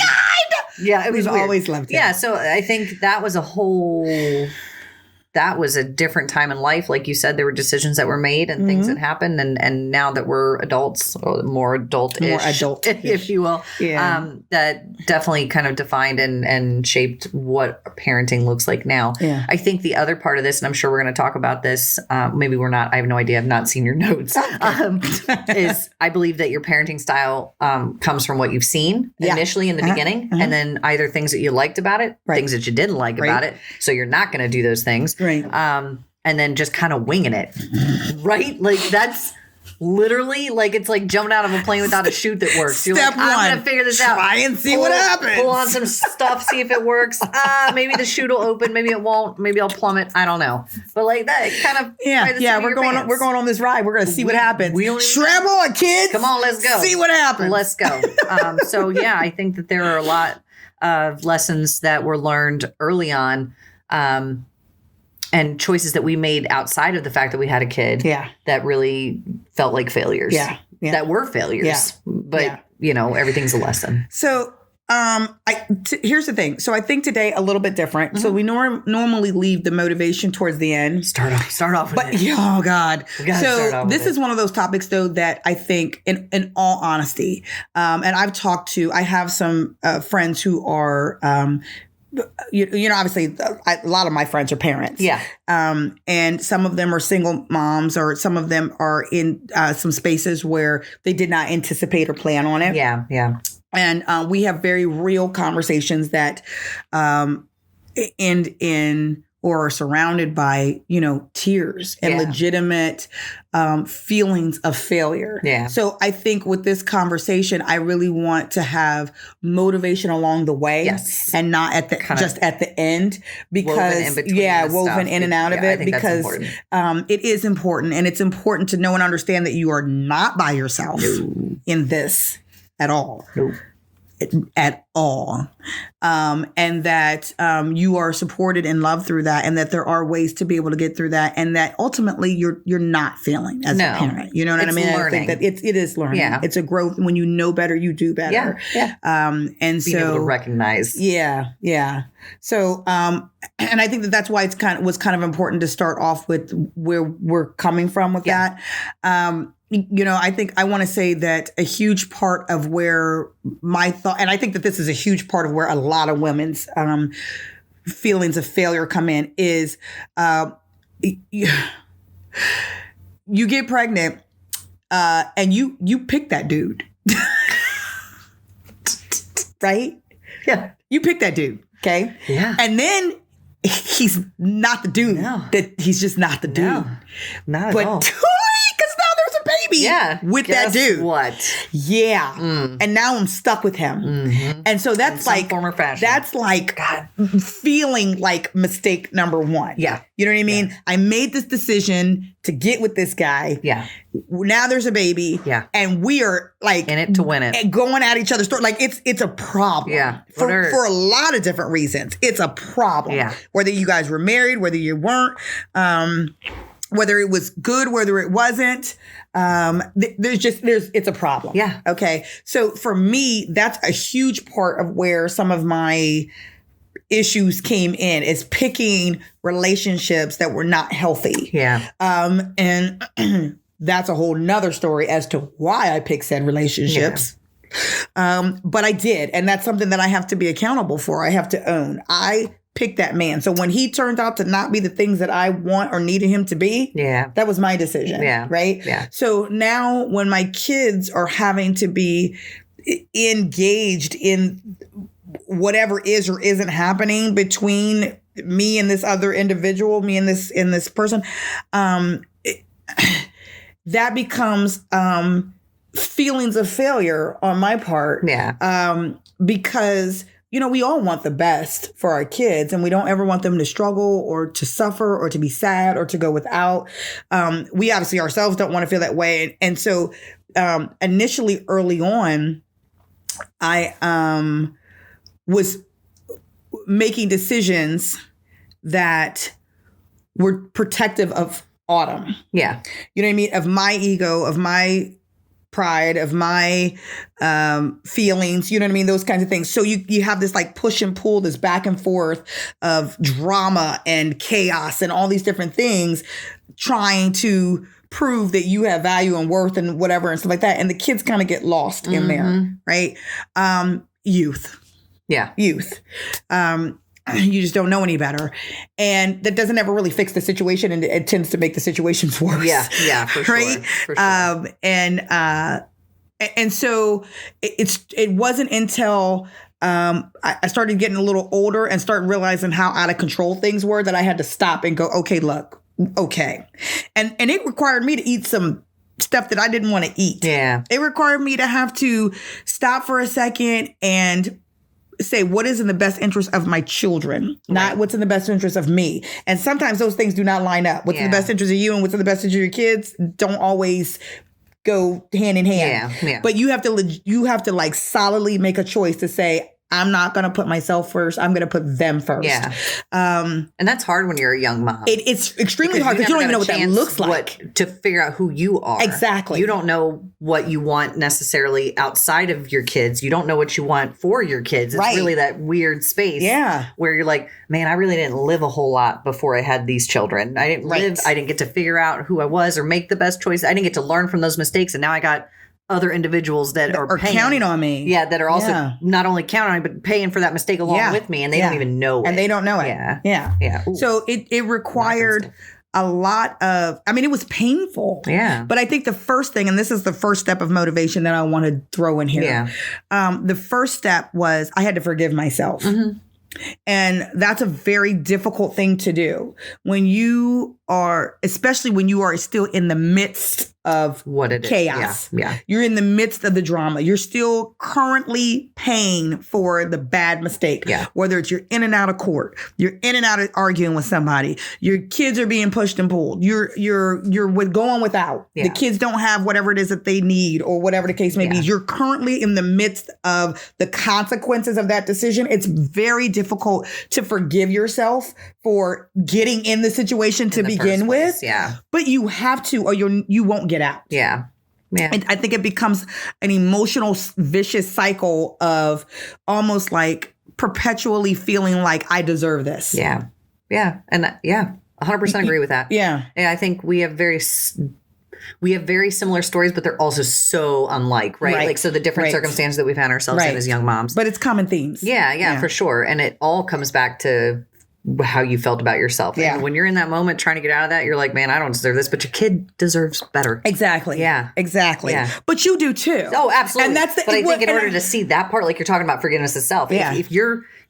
Speaker 2: Yeah,
Speaker 1: we've always loved him.
Speaker 2: Yeah, so I think that was a different time in life. Like you said, there were decisions that were made and things that happened. And now that we're adults, or more adult-ish, if you will, that definitely kind of defined and shaped what parenting looks like now. Yeah. I think the other part of this, and I'm sure we're going to talk about this, maybe we're not, I have no idea, I've not seen your notes, is I believe that your parenting style comes from what you've seen initially in the beginning, and then either things that you liked about it, things that you didn't like about it. So you're not going to do those things.
Speaker 1: Right.
Speaker 2: And then just kind of winging it, right? Like that's literally like it's like jumping out of a plane without a chute that works. You're
Speaker 1: Step
Speaker 2: like, I'm
Speaker 1: one,
Speaker 2: gonna figure this out.
Speaker 1: Try and see what happens.
Speaker 2: Pull on some stuff, see if it works. Maybe the chute will open, maybe it won't. Maybe I'll plummet. I don't know. But like that kind of
Speaker 1: We're going on this ride. We're gonna see what happens. Strap on, kids.
Speaker 2: Come on, let's go.
Speaker 1: See what happens.
Speaker 2: Let's go. So yeah, I think that there are a lot of lessons that were learned early on. And choices that we made outside of the fact that we had a kid that really felt like failures. Yeah. That were failures. Yeah. But, everything's a lesson.
Speaker 1: So here's the thing. So I think today a little bit different. Mm-hmm. So we normally leave the motivation towards the end.
Speaker 2: Start off with it.
Speaker 1: Oh, God. So this is one of those topics, though, that I think, in all honesty, and I have some friends who are obviously a lot of my friends are parents. Yeah. And some of them are single moms, or some of them are in some spaces where they did not anticipate or plan on it. Yeah. Yeah. And we have very real conversations that end in or are surrounded by, tears and legitimate feelings of failure. Yeah. So I think with this conversation, I really want to have motivation along the way, and not at the just at the end, because woven in and out of it, because it is important, and it's important to know and understand that you are not by yourself in this at all. At all. And that you are supported and loved through that, and that there are ways to be able to get through that, and that ultimately you're not failing as a parent. You know what I mean?
Speaker 2: Learning.
Speaker 1: I think that it is learning. Yeah. It's a growth. When you know better, you do better. Yeah. And being
Speaker 2: able to recognize.
Speaker 1: Yeah. Yeah. So, and I think that's why was kind of important to start off with where we're coming from with that. I think I want to say that a huge part of where my thought, and I think that this is a huge part of where a lot of women's feelings of failure come in, is you get pregnant and you pick that dude. Right? Yeah. You pick that dude. Okay? Yeah. And then he's not the dude. No. He's just not the dude. No, not at all. Baby with that dude.
Speaker 2: What?
Speaker 1: Yeah. And now I'm stuck with him. Mm-hmm. And so that's like
Speaker 2: form or fashion.
Speaker 1: That's like feeling like mistake number one. Yeah. You know what I mean? Yeah. I made this decision to get with this guy. Yeah. Now there's a baby. Yeah. And we are like
Speaker 2: in it to win it.
Speaker 1: Going at each other's throat. Like it's a problem. Yeah. For a lot of different reasons. It's a problem. Yeah. Whether you guys were married, whether you weren't, whether it was good, whether it wasn't, it's a problem. Yeah. Okay. So for me, that's a huge part of where some of my issues came in, is picking relationships that were not healthy. Yeah. And that's a whole nother story as to why I picked said relationships. Yeah. But I did. And that's something that I have to be accountable for. I have to own. I pick that man. So when he turned out to not be the things that I want or needed him to be, that was my decision. Yeah. Right. Yeah. So now when my kids are having to be engaged in whatever is or isn't happening between me and this other individual, me and this person, that becomes feelings of failure on my part. Yeah. Because we all want the best for our kids, and we don't ever want them to struggle or to suffer or to be sad or to go without. We obviously ourselves don't want to feel that way. And so initially early on, I was making decisions that were protective of Autumn.
Speaker 2: Yeah.
Speaker 1: You know what I mean? Of my ego, of my pride, of my feelings, you know what I mean? Those kinds of things. So you have this like push and pull, this back and forth of drama and chaos and all these different things trying to prove that you have value and worth and whatever and stuff like that. And the kids kind of get lost in there, right? Youth.
Speaker 2: Yeah.
Speaker 1: Youth. You just don't know any better. And that doesn't ever really fix the situation, and it tends to make the situations worse.
Speaker 2: Yeah, for sure.
Speaker 1: Right?
Speaker 2: For sure.
Speaker 1: And so it wasn't until I started getting a little older and started realizing how out of control things were that I had to stop and go, okay, look, okay. And it required me to eat some stuff that I didn't want to eat.
Speaker 2: Yeah.
Speaker 1: It required me to have to stop for a second and say what is in the best interest of my children, not what's in the best interest of me. And sometimes those things do not line up. What's in the best interest of you and what's in the best interest of your kids don't always go hand in hand.
Speaker 2: Yeah.
Speaker 1: But you have to like solidly make a choice to say, I'm not going to put myself first. I'm going to put them first.
Speaker 2: Yeah. And that's hard when you're a young mom.
Speaker 1: It's extremely hard because you don't even know what that looks like.
Speaker 2: To figure out who you are.
Speaker 1: Exactly.
Speaker 2: You don't know what you want necessarily outside of your kids. You don't know what you want for your kids. It's really that weird space where you're like, man, I really didn't live a whole lot before I had these children. I didn't live. I didn't get to figure out who I was or make the best choice. I didn't get to learn from those mistakes. And now I got other individuals that are
Speaker 1: counting on me.
Speaker 2: Yeah, that are also not only counting on me, but paying for that mistake along with me. And they don't even know it.
Speaker 1: And they don't know it.
Speaker 2: Yeah. Ooh.
Speaker 1: So it required a lot of, I mean, it was painful.
Speaker 2: Yeah.
Speaker 1: But I think the first thing, and this is the first step of motivation that I want to throw in here. Yeah. The first step was I had to forgive myself. Mm-hmm. And that's a very difficult thing to do when you are, especially when you are still in the midst of chaos.
Speaker 2: Yeah.
Speaker 1: You're in the midst of the drama. You're still currently paying for the bad mistake.
Speaker 2: Yeah.
Speaker 1: Whether it's you're in and out of court, you're in and out of arguing with somebody, your kids are being pushed and pulled, you're going without. Yeah. The kids don't have whatever it is that they need or whatever the case may be. You're currently in the midst of the consequences of that decision. It's very difficult to forgive yourself for getting in the situation to begin with.
Speaker 2: Yeah.
Speaker 1: But you have to, or you won't get out.
Speaker 2: Yeah. Yeah.
Speaker 1: And I think it becomes an emotional vicious cycle of almost like perpetually feeling like I deserve this.
Speaker 2: Yeah. Yeah. And 100% agree with that.
Speaker 1: Yeah.
Speaker 2: And I think we have very similar stories, but they're also so unlike, right? Like, so the different circumstances that we've had ourselves in as young moms.
Speaker 1: But it's common themes.
Speaker 2: Yeah, for sure. And it all comes back to how you felt about yourself.
Speaker 1: Yeah.
Speaker 2: And when you're in that moment trying to get out of that, you're like, man, I don't deserve this, but your kid deserves better.
Speaker 1: Exactly.
Speaker 2: Yeah.
Speaker 1: Exactly. Yeah. But you do too.
Speaker 2: Oh, absolutely.
Speaker 1: And that's
Speaker 2: but I think in order to see that part, like you're talking about forgiveness of self, if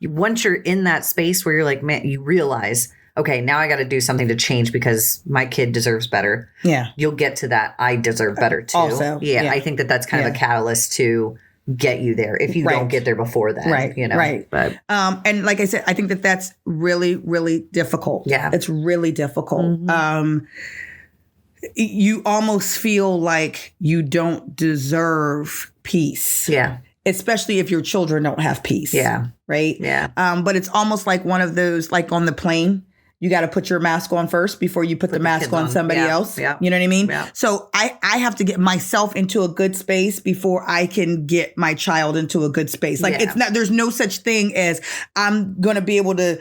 Speaker 2: once you're in that space where you're like, man, you realize, okay, now I got to do something to change because my kid deserves better. Yeah. You'll get to that. I deserve better too.
Speaker 1: Also.
Speaker 2: Yeah. I think that's kind of a catalyst to get you there if you don't get there before then.
Speaker 1: Right.
Speaker 2: You know?
Speaker 1: Right.
Speaker 2: But,
Speaker 1: and like I said, I think that's really, really difficult.
Speaker 2: Yeah.
Speaker 1: It's really difficult.
Speaker 2: Mm-hmm.
Speaker 1: You almost feel like you don't deserve peace.
Speaker 2: Yeah.
Speaker 1: Especially if your children don't have peace.
Speaker 2: Yeah.
Speaker 1: Right.
Speaker 2: Yeah.
Speaker 1: But it's almost like one of those, like on the plane, you got to put your mask on first before you put the mask on somebody else.
Speaker 2: Yeah.
Speaker 1: You know what I mean?
Speaker 2: Yeah.
Speaker 1: So I have to get myself into a good space before I can get my child into a good space. Like there's no such thing as I'm going to be able to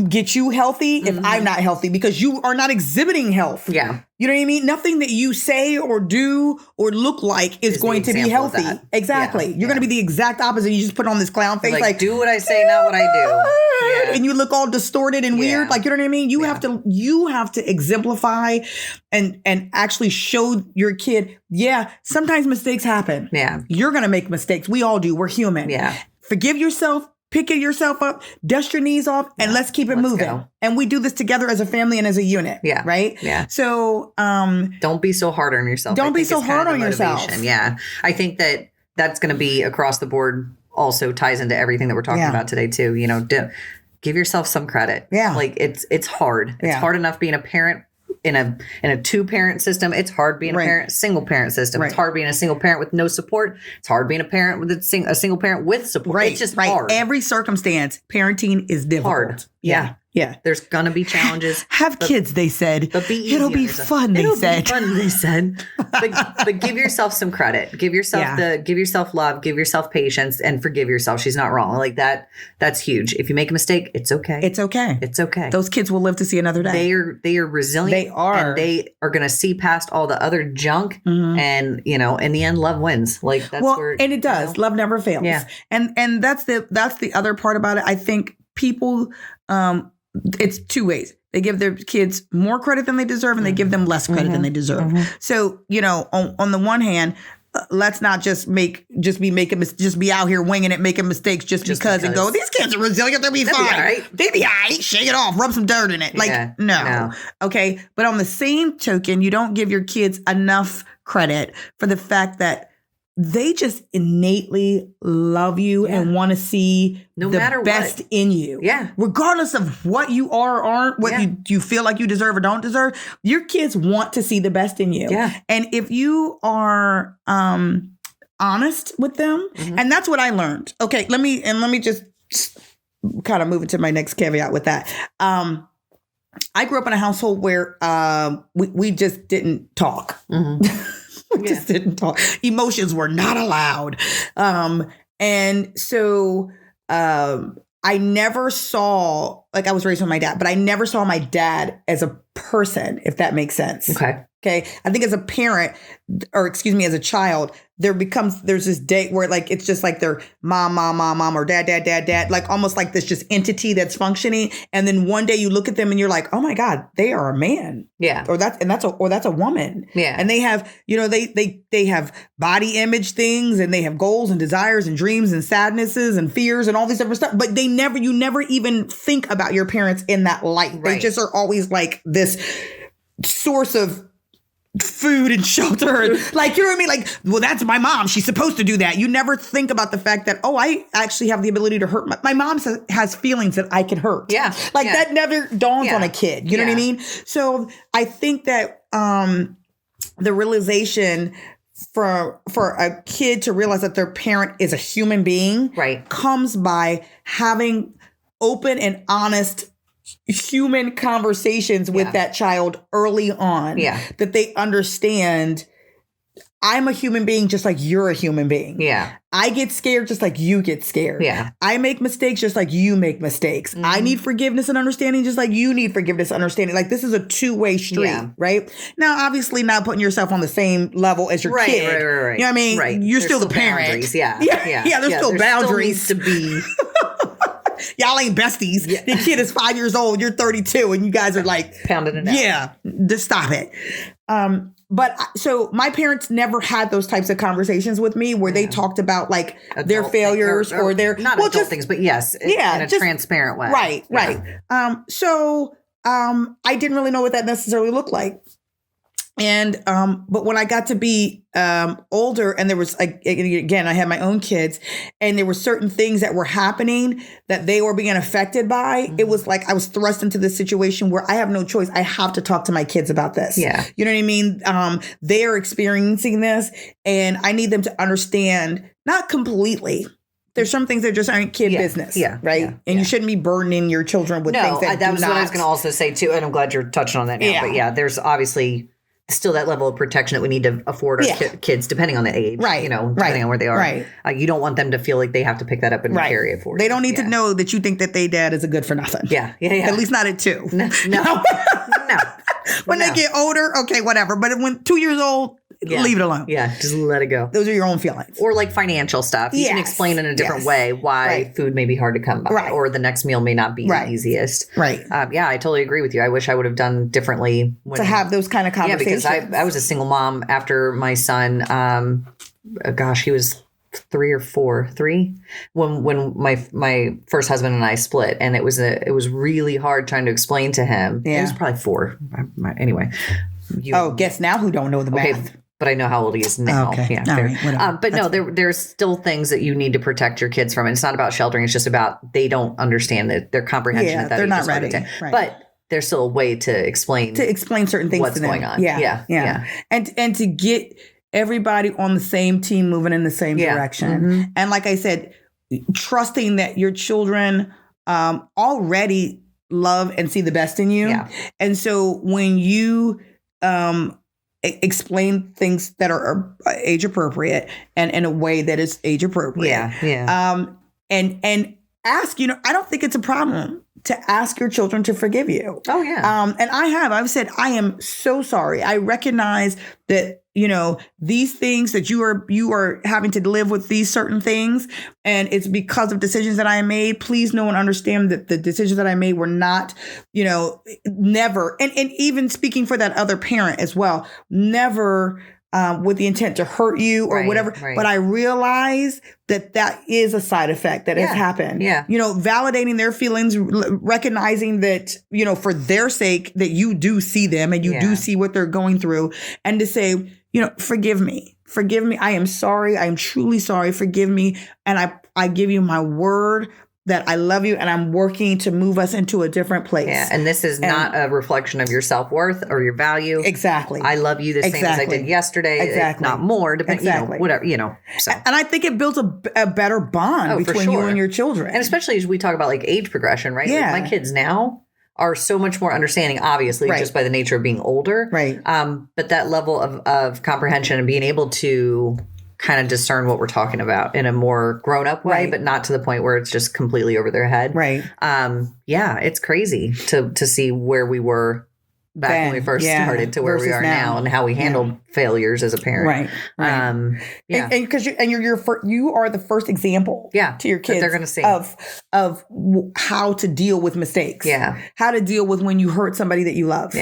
Speaker 1: get you healthy if I'm not healthy because you are not exhibiting health.
Speaker 2: Yeah.
Speaker 1: You know what I mean? Nothing that you say or do or look like is going to be healthy. Exactly.
Speaker 2: Yeah.
Speaker 1: You're going to be the exact opposite. You just put on this clown face like
Speaker 2: do what I say, not what I do. Yeah.
Speaker 1: And you look all distorted and weird. Like, you know what I mean? You have to exemplify and actually show your kid, sometimes mistakes happen.
Speaker 2: Yeah.
Speaker 1: You're going to make mistakes. We all do. We're human.
Speaker 2: Yeah.
Speaker 1: Forgive yourself. Pick yourself up, dust your knees off, and let's keep it moving.
Speaker 2: Go.
Speaker 1: And we do this together as a family and as a unit. Yeah. Right?
Speaker 2: Yeah.
Speaker 1: So
Speaker 2: don't be so hard on yourself.
Speaker 1: Don't be so hard on yourself.
Speaker 2: Yeah. I think that's going to be across the board, also ties into everything that we're talking about today too. You know, give yourself some credit.
Speaker 1: Yeah.
Speaker 2: Like it's hard. It's hard enough being a parent in a 2-parent system. It's hard being a parent, single parent system. It's hard being a single parent with no support. It's hard being a parent with a single parent with support. It's just hard.
Speaker 1: Every circumstance, parenting is difficult.
Speaker 2: Hard. Yeah. There's gonna be challenges.
Speaker 1: Have kids, they said.
Speaker 2: But be easy.
Speaker 1: It'll be fun, they said.
Speaker 2: Be fun, they said. But give yourself some credit. Give yourself give yourself love. Give yourself patience, and forgive yourself. She's not wrong. Like that. That's huge. If you make a mistake, it's okay.
Speaker 1: It's okay.
Speaker 2: It's okay.
Speaker 1: Those kids will live to see another day.
Speaker 2: They are resilient.
Speaker 1: They are.
Speaker 2: And they are gonna see past all the other junk. And in the end, love wins. Like that's where.
Speaker 1: And it does. Love never fails.
Speaker 2: Yeah.
Speaker 1: And that's the other part about it. I think people. It's two ways. They give their kids more credit than they deserve, and they give them less credit than they deserve. So, on the one hand, let's not just be out here winging it, making mistakes just because and go, these kids are resilient, they'll be fine.
Speaker 2: Be all right.
Speaker 1: They'll be all right. Shake it off, rub some dirt in it. No. Okay. But on the same token, you don't give your kids enough credit for the fact that they just innately love you and want to see the best in you.
Speaker 2: Yeah.
Speaker 1: Regardless of what you are or aren't, what you feel like you deserve or don't deserve, your kids want to see the best in you.
Speaker 2: Yeah.
Speaker 1: And if you are honest with them, and that's what I learned. Okay, let me just kind of move into my next caveat with that. I grew up in a household where we just didn't talk. We just didn't talk. Emotions were not allowed. And so I never saw, I was raised with my dad, but I never saw my dad as a person, if that makes sense.
Speaker 2: Okay.
Speaker 1: I think as a parent, as a child, there's this day where it's just like they're mom, or dad, like almost like this just entity that's functioning. And then one day you look at them and you're like, oh my God, they are a man.
Speaker 2: Yeah.
Speaker 1: Or that's a woman.
Speaker 2: Yeah.
Speaker 1: And they have, they have body image things, and they have goals and desires and dreams and sadnesses and fears and all these different stuff. But you never even think about your parents in that light. Right. They just are always like this source of food and shelter. And, you know what I mean? Well, that's my mom. She's supposed to do that. You never think about the fact that, I actually have the ability to hurt. My mom has feelings that I can hurt.
Speaker 2: Yeah.
Speaker 1: That never dawns on a kid. You know what I mean? So I think that the realization for a kid to realize that their parent is a human being comes by having open and honest human conversations with that child early on. Yeah. That they understand, I'm a human being just like you're a human being.
Speaker 2: Yeah.
Speaker 1: I get scared just like you get scared.
Speaker 2: Yeah.
Speaker 1: I make mistakes just like you make mistakes. I need forgiveness and understanding just like you need forgiveness and understanding. This is a two-way street, right? Now, obviously not putting yourself on the same level as your kid. Right. You know what I mean?
Speaker 2: Right.
Speaker 1: You're
Speaker 2: There's
Speaker 1: still the parent.
Speaker 2: Boundaries. Yeah.
Speaker 1: There's still boundaries.
Speaker 2: Still needs to be...
Speaker 1: Y'all ain't besties. Yeah. The kid is 5 years old. You're 32, and you guys are pounding it out. Yeah, just stop it. But so my parents never had those types of conversations with me where they talked about their failures or their
Speaker 2: not adult things, but yes, in a transparent way.
Speaker 1: Right. So I didn't really know what that necessarily looked like. And, but when I got to be, older, and there was again, I had my own kids, and there were certain things that were happening that they were being affected by. It was I was thrust into this situation where I have no choice. I have to talk to my kids about this.
Speaker 2: Yeah.
Speaker 1: You know what I mean? They are experiencing this, and I need them to understand, not completely. There's some things that just aren't kid business. Yeah. Right. Yeah, and you shouldn't be burdening your children with things that was
Speaker 2: what I was going to also say too. And I'm glad you're touching on that now. Yeah. But there's obviously still that level of protection that we need to afford our kids, depending on the age, depending on where they are. Right. You don't want them to feel like they have to pick that up and carry it for you.
Speaker 1: They don't need to know that you think that their dad is a good for nothing.
Speaker 2: Yeah.
Speaker 1: At least not at 2.
Speaker 2: No.
Speaker 1: When they get older, okay, whatever. But when 2 years old, leave it alone.
Speaker 2: Yeah, just let it go.
Speaker 1: Those are your own feelings.
Speaker 2: Or financial stuff. You can explain in a different way why food may be hard to come by, or the next meal may not be the easiest.
Speaker 1: Right.
Speaker 2: I totally agree with you. I wish I would have done differently.
Speaker 1: To have those kind of conversations.
Speaker 2: Yeah, because I was a single mom after my son, he was 3 or 4, 3 when my first husband and I split, and it was really hard trying to explain to him. It was probably 4. Anyway.
Speaker 1: Guess now who don't know the math.
Speaker 2: Okay, but I know how old he is now. Okay. Yeah, right, but there's still things that you need to protect your kids from. And it's not about sheltering. It's just about they don't understand that their comprehension at that
Speaker 1: they're
Speaker 2: age
Speaker 1: not
Speaker 2: is
Speaker 1: ready.
Speaker 2: Right. But there's still a way to explain
Speaker 1: certain things
Speaker 2: what's
Speaker 1: to them.
Speaker 2: going on.
Speaker 1: Yeah. And to get everybody on the same team moving in the same direction. And like I said, trusting that your children already love and see the best in you. And so when you explain things that are age appropriate and in a way that is age appropriate. And ask, I don't think it's a problem to ask your children to forgive you.
Speaker 2: Oh, yeah.
Speaker 1: And I've said, I am so sorry. I recognize that, these things that you are having to live with these certain things. And it's because of decisions that I made. Please know and understand that the decisions that I made were not, never. And even speaking for that other parent as well, never with the intent to hurt you or whatever. But I realize that is a side effect that has happened. Validating their feelings, recognizing that, for their sake, that you do see them and you do see what they're going through, and to say, forgive me. Forgive me. I am sorry. I am truly sorry. Forgive me. And I give you my word that I love you and I'm working to move us into a different place.
Speaker 2: Yeah. And this is not a reflection of your self-worth or your value.
Speaker 1: Exactly.
Speaker 2: I love you the same as I did yesterday. If not more, depending, whatever, so.
Speaker 1: And I think it builds a better bond between you and your children.
Speaker 2: And especially as we talk about like age progression, right?
Speaker 1: Yeah.
Speaker 2: Like my kids now are so much more understanding, obviously, just by the nature of being older.
Speaker 1: Right.
Speaker 2: But that level of comprehension and being able to kind of discern what we're talking about in a more grown-up way, but not to the point where it's just completely over their head.
Speaker 1: Right.
Speaker 2: It's crazy to see where we were back when we first started to where we are now and how we handled failures as a parent.
Speaker 1: Right. And because you are the first example to your kids
Speaker 2: they're going to see
Speaker 1: of how to deal with mistakes. How to deal with when you hurt somebody that you love.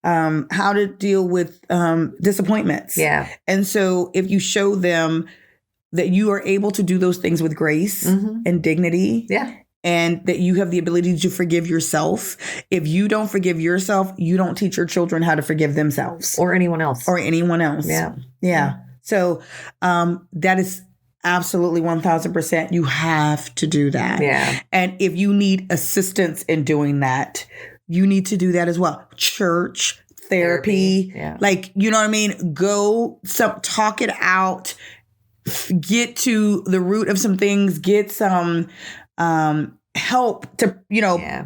Speaker 1: How to deal with disappointments. And so if you show them that you are able to do those things with grace and dignity. And that you have the ability to forgive yourself. If you don't forgive yourself, you don't teach your children how to forgive themselves.
Speaker 2: Or anyone else.
Speaker 1: Yeah. So that is absolutely 1000%. You have to do that. And if you need assistance in doing that, you need to do that as well. Church, therapy. Like, you know what I mean? Go talk it out. Get to the root of some things. Get some help to,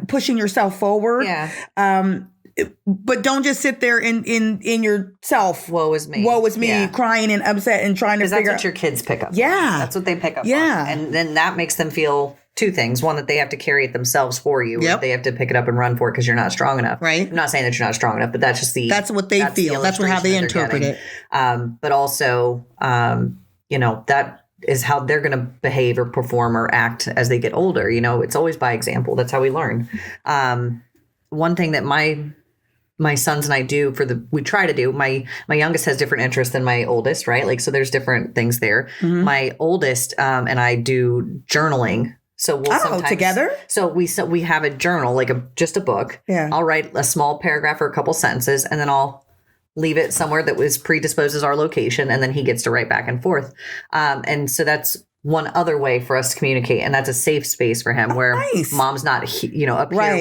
Speaker 1: pushing yourself forward. But don't just sit there in yourself.
Speaker 2: Woe is me,
Speaker 1: crying and upset and trying to figure out.
Speaker 2: That's what your kids pick up on.
Speaker 1: Yeah.
Speaker 2: That's what they pick up on. And then that makes them feel two things. One, that they have to carry it themselves for you. They have to pick it up and run for it because you're not strong enough.
Speaker 1: Right.
Speaker 2: I'm not saying that you're not strong enough, but that's just
Speaker 1: that's what they feel. That's how they interpret it.
Speaker 2: But also, that is how they're going to behave or perform or act as they get older. It's always by example. That's how we learn. One thing that my sons and I do we try to do, my youngest has different interests than my oldest, right? Like, so there's different things there. My oldest and I do journaling. So we'll sometimes
Speaker 1: together.
Speaker 2: So we have a journal, like just a book. I'll write a small paragraph or a couple sentences, and then I'll leave it somewhere that was predisposes our location, and then he gets to write back and forth. And so that's one other way for us to communicate, and that's a safe space for him where mom's not, up here,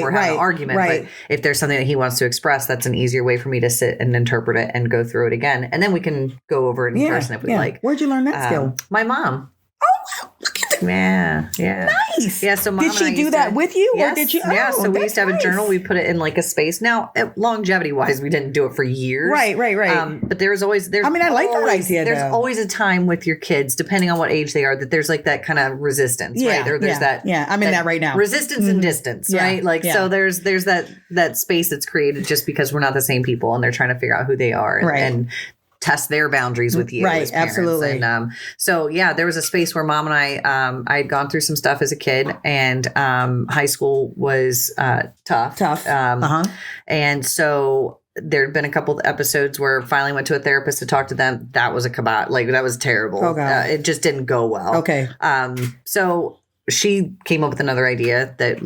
Speaker 2: we're having an argument. But if there's something that he wants to express, that's an easier way for me to sit and interpret it and go through it again. And then we can go over it in person if we like.
Speaker 1: Where'd you learn that skill?
Speaker 2: My mom.
Speaker 1: Oh, wow. Look at that.
Speaker 2: Yeah.
Speaker 1: Nice.
Speaker 2: Yeah. So mom
Speaker 1: did she do that with you?
Speaker 2: Yes,
Speaker 1: or did you?
Speaker 2: Yeah. So we used to have a journal. We put it in like a space. Now, longevity wise, we didn't do it for years.
Speaker 1: Right.
Speaker 2: But I like
Speaker 1: that idea.
Speaker 2: There's always a time with your kids, depending on what age they are, that there's like that kind of resistance, right? Or there's that.
Speaker 1: Yeah. I'm in that right now.
Speaker 2: Resistance and distance, right? Like, so there's that space that's created just because we're not the same people and they're trying to figure out who they are and test their boundaries with you.
Speaker 1: Right. Absolutely.
Speaker 2: And there was a space where mom and I had gone through some stuff as a kid, and high school was tough. And so there'd been a couple of episodes where I finally went to a therapist to talk to them. That was a kabot. Like, that was terrible.
Speaker 1: Oh, God.
Speaker 2: It just didn't go well.
Speaker 1: Okay.
Speaker 2: So she came up with another idea that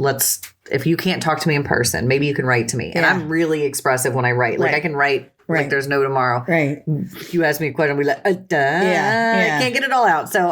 Speaker 2: if you can't talk to me in person, maybe you can write to me. And I'm really expressive when I write. Like, I can write
Speaker 1: Right.
Speaker 2: Like there's no tomorrow.
Speaker 1: Right.
Speaker 2: You ask me a question, we like, I can't get it all out. So,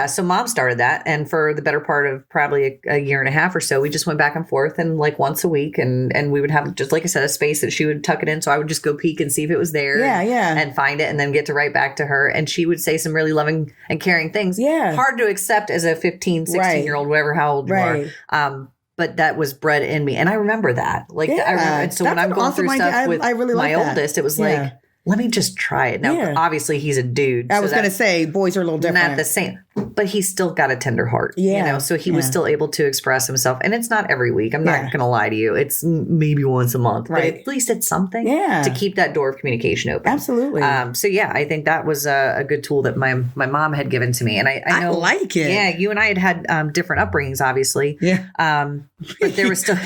Speaker 2: so mom started that. And for the better part of probably a year and a half or so, we just went back and forth and like once a week. And we would have, just like I said, a space that she would tuck it in. So I would just go peek and see if it was there. And find it and then get to write back to her. And she would say some really loving and caring things. Yeah. Hard to accept as a 15, 16-year-old, whatever, how old you are. But that was bred in me. And I remember that. Like, I remember, and so when I'm going through stuff with my oldest, it was like, let me just try it. Now, obviously, he's a dude.
Speaker 1: I was going to say, boys are a little different.
Speaker 2: Not the same. But he's still got a tender heart. You know? So he was still able to express himself. And it's not every week. I'm not going to lie to you. It's maybe once a month. Right. But at least it's something to keep that door of communication open.
Speaker 1: Absolutely.
Speaker 2: I think that was a good tool that my mom had given to me. And I know. I like it. Yeah. You and I had different upbringings, obviously. Yeah. But there was still.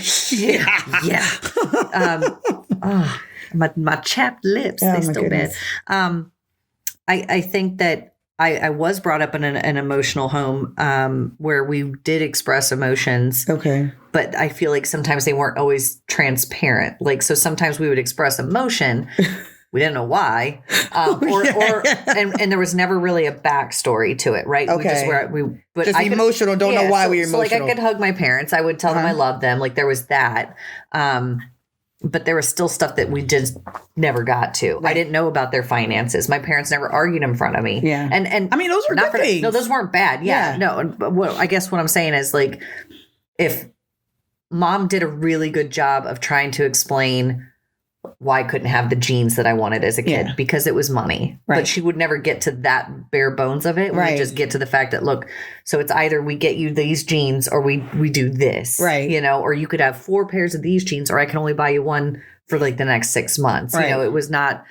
Speaker 2: My chapped lips, they still bad. I think that I was brought up in an emotional home where we did express emotions. Okay. But I feel like sometimes they weren't always transparent. Like, so sometimes we would express emotion. We didn't know why. And there was never really a backstory to it, right?
Speaker 1: Okay.
Speaker 2: But
Speaker 1: just emotional, don't know why we were emotional.
Speaker 2: So like I could hug my parents. I would tell them I loved them. Like there was that. But there was still stuff that we just never got to. Right. I didn't know about their finances. My parents never argued in front of me. Yeah. And
Speaker 1: I mean, those were good things.
Speaker 2: No, those weren't bad. Yeah. No, but I guess what I'm saying is like, if mom did a really good job of trying to explain why I couldn't have the jeans that I wanted as a kid because it was money. Right. But she would never get to that bare bones of it. We would just get to the fact that, look, so it's either we get you these jeans or we do this. Right. You know, or you could have 4 pairs of these jeans or I can only buy you one for like the next 6 months. Right. You know, it was not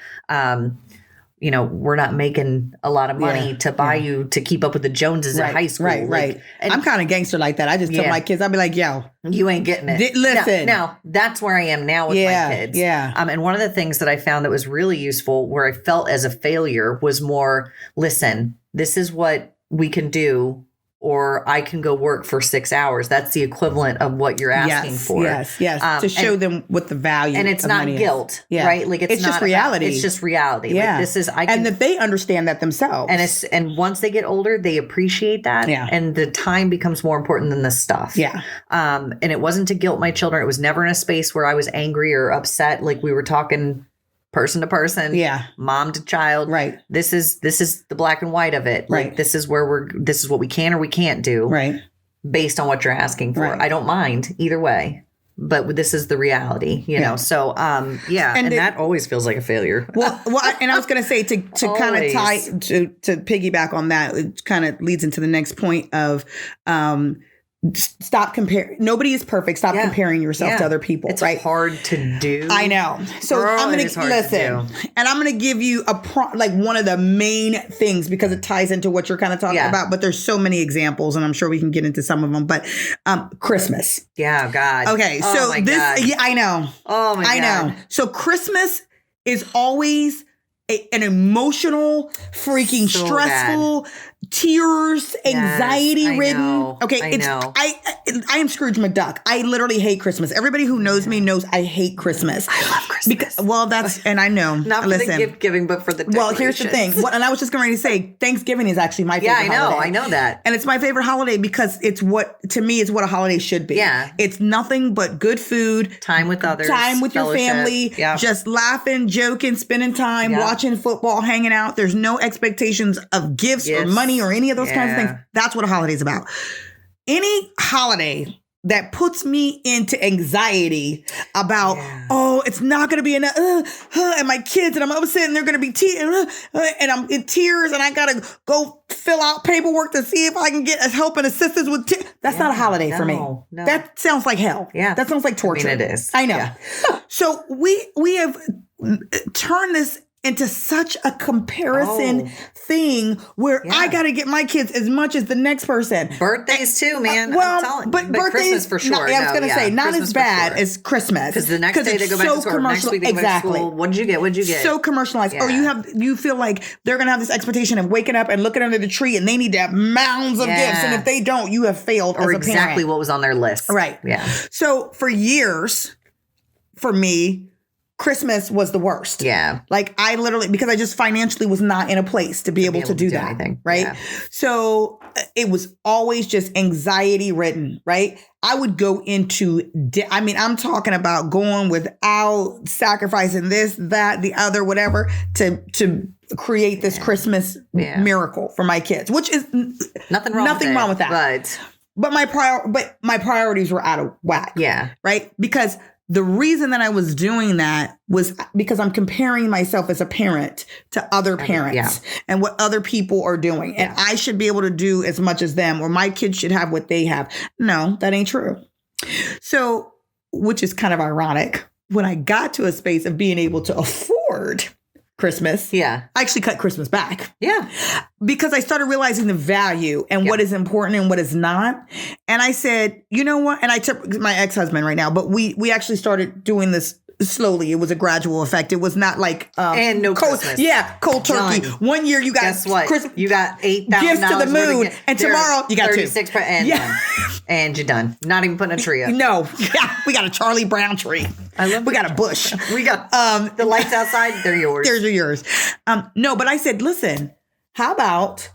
Speaker 2: we're not making a lot of money to buy you to keep up with the Joneses in high school.
Speaker 1: Right. And I'm kind of gangster like that. I just tell my kids, I'll be like, yo.
Speaker 2: You ain't getting it.
Speaker 1: Listen.
Speaker 2: Now, that's where I am now with my kids. Yeah. And one of the things that I found that was really useful where I felt as a failure was more, listen, this is what we can do. Or I can go work for 6 hours. That's the equivalent of what you're asking for.
Speaker 1: Yes. To show them what the value
Speaker 2: and it's not guilt, right? Like it's
Speaker 1: just reality.
Speaker 2: It's just reality.
Speaker 1: Yeah.
Speaker 2: Like this is
Speaker 1: and that they understand that themselves.
Speaker 2: And once they get older, they appreciate that. Yeah. And the time becomes more important than the stuff. Yeah. And it wasn't to guilt my children. It was never in a space where I was angry or upset. Like we were talking person to person, mom to child. Right. This is the black and white of it. Right. Like this is what we can or we can't do. Right. Based on what you're asking for. Right. I don't mind either way. But this is the reality, you know. So and that always feels like a failure.
Speaker 1: Well, and I was going to say to kind of tie to piggyback on that, it kind of leads into the next point of stop comparing. Nobody is perfect. Stop comparing yourself to other people.
Speaker 2: It's hard to do.
Speaker 1: I know. So I'm going to listen, and I'm going to give you one of the main things because it ties into what you're kind of talking about. But there's so many examples, and I'm sure we can get into some of them. But Christmas.
Speaker 2: Yeah, God.
Speaker 1: Okay, so
Speaker 2: God.
Speaker 1: Yeah, I know.
Speaker 2: Oh my God.
Speaker 1: I know. So Christmas is always an emotional, freaking stressful. Bad. Tears, anxiety ridden. Okay, I am Scrooge McDuck. I literally hate Christmas. Everybody who knows me knows I hate Christmas.
Speaker 2: I love Christmas.
Speaker 1: And I know.
Speaker 2: Not for the gift giving, but for the decorations.
Speaker 1: Well, here's the thing. And I was just going to say, Thanksgiving is actually my favorite holiday.
Speaker 2: I know that.
Speaker 1: And it's my favorite holiday because it's what a holiday should be. Yeah. It's nothing but good food.
Speaker 2: Time with others.
Speaker 1: Time with your family. Just laughing, joking, spending time, watching football, hanging out. There's no expectations of gifts or money or any of those kinds of things. That's what a holiday is about. Any holiday that puts me into anxiety about, it's not going to be enough, and my kids, and I'm upset, and they're going to be and I'm in tears, and I got to go fill out paperwork to see if I can get help and assistance with That's not a holiday for me. No. That sounds like hell. Yeah. That sounds like torture.
Speaker 2: I mean, it is.
Speaker 1: I know. Yeah. So we have turned this into such a comparison thing where I got to get my kids as much as the next person.
Speaker 2: Birthdays too, man.
Speaker 1: But birthdays
Speaker 2: Christmas for sure.
Speaker 1: I was going to say not Christmas as bad as Christmas
Speaker 2: because the next day they go back to school. Next week they go back to school. What'd you get?
Speaker 1: So commercialized. Or you feel like they're going to have this expectation of waking up and looking under the tree and they need to have mounds of gifts, and if they don't, you have failed as a parent.
Speaker 2: Exactly what was on their list.
Speaker 1: Right.
Speaker 2: Yeah.
Speaker 1: So for years, for me, Christmas was the worst.
Speaker 2: Yeah.
Speaker 1: Like I literally, because I just financially was not in a place to be able to do that.
Speaker 2: Anything.
Speaker 1: Right.
Speaker 2: Yeah.
Speaker 1: So it was always just anxiety ridden. Right. I would go into, I'm talking about going without, sacrificing this, that, the other, whatever, to create this Christmas miracle for my kids, which is
Speaker 2: nothing wrong with that.
Speaker 1: But my priorities were out of whack.
Speaker 2: Yeah.
Speaker 1: Right. Because the reason that I was doing that was because I'm comparing myself as a parent to other parents and what other people are doing. And I should be able to do as much as them, or my kids should have what they have. No, that ain't true. So, which is kind of ironic. When I got to a space of being able to afford Christmas, I actually cut Christmas back.
Speaker 2: Yeah.
Speaker 1: Because I started realizing the value and what is important and what is not. And I said, you know what? And I took my ex-husband right now, but we actually started doing this slowly. It was a gradual effect. It was not like
Speaker 2: and no
Speaker 1: cold,
Speaker 2: Christmas.
Speaker 1: Yeah, cold turkey.
Speaker 2: Done.
Speaker 1: 1 year you got
Speaker 2: guess what?
Speaker 1: you
Speaker 2: got $8,000
Speaker 1: gifts to the moon, and tomorrow you got
Speaker 2: 36 and done. And you're done. Not even putting a tree up.
Speaker 1: No, we got a Charlie Brown tree. We got a bush.
Speaker 2: We got the lights outside. They're yours.
Speaker 1: They're yours. No, but I said, listen, how about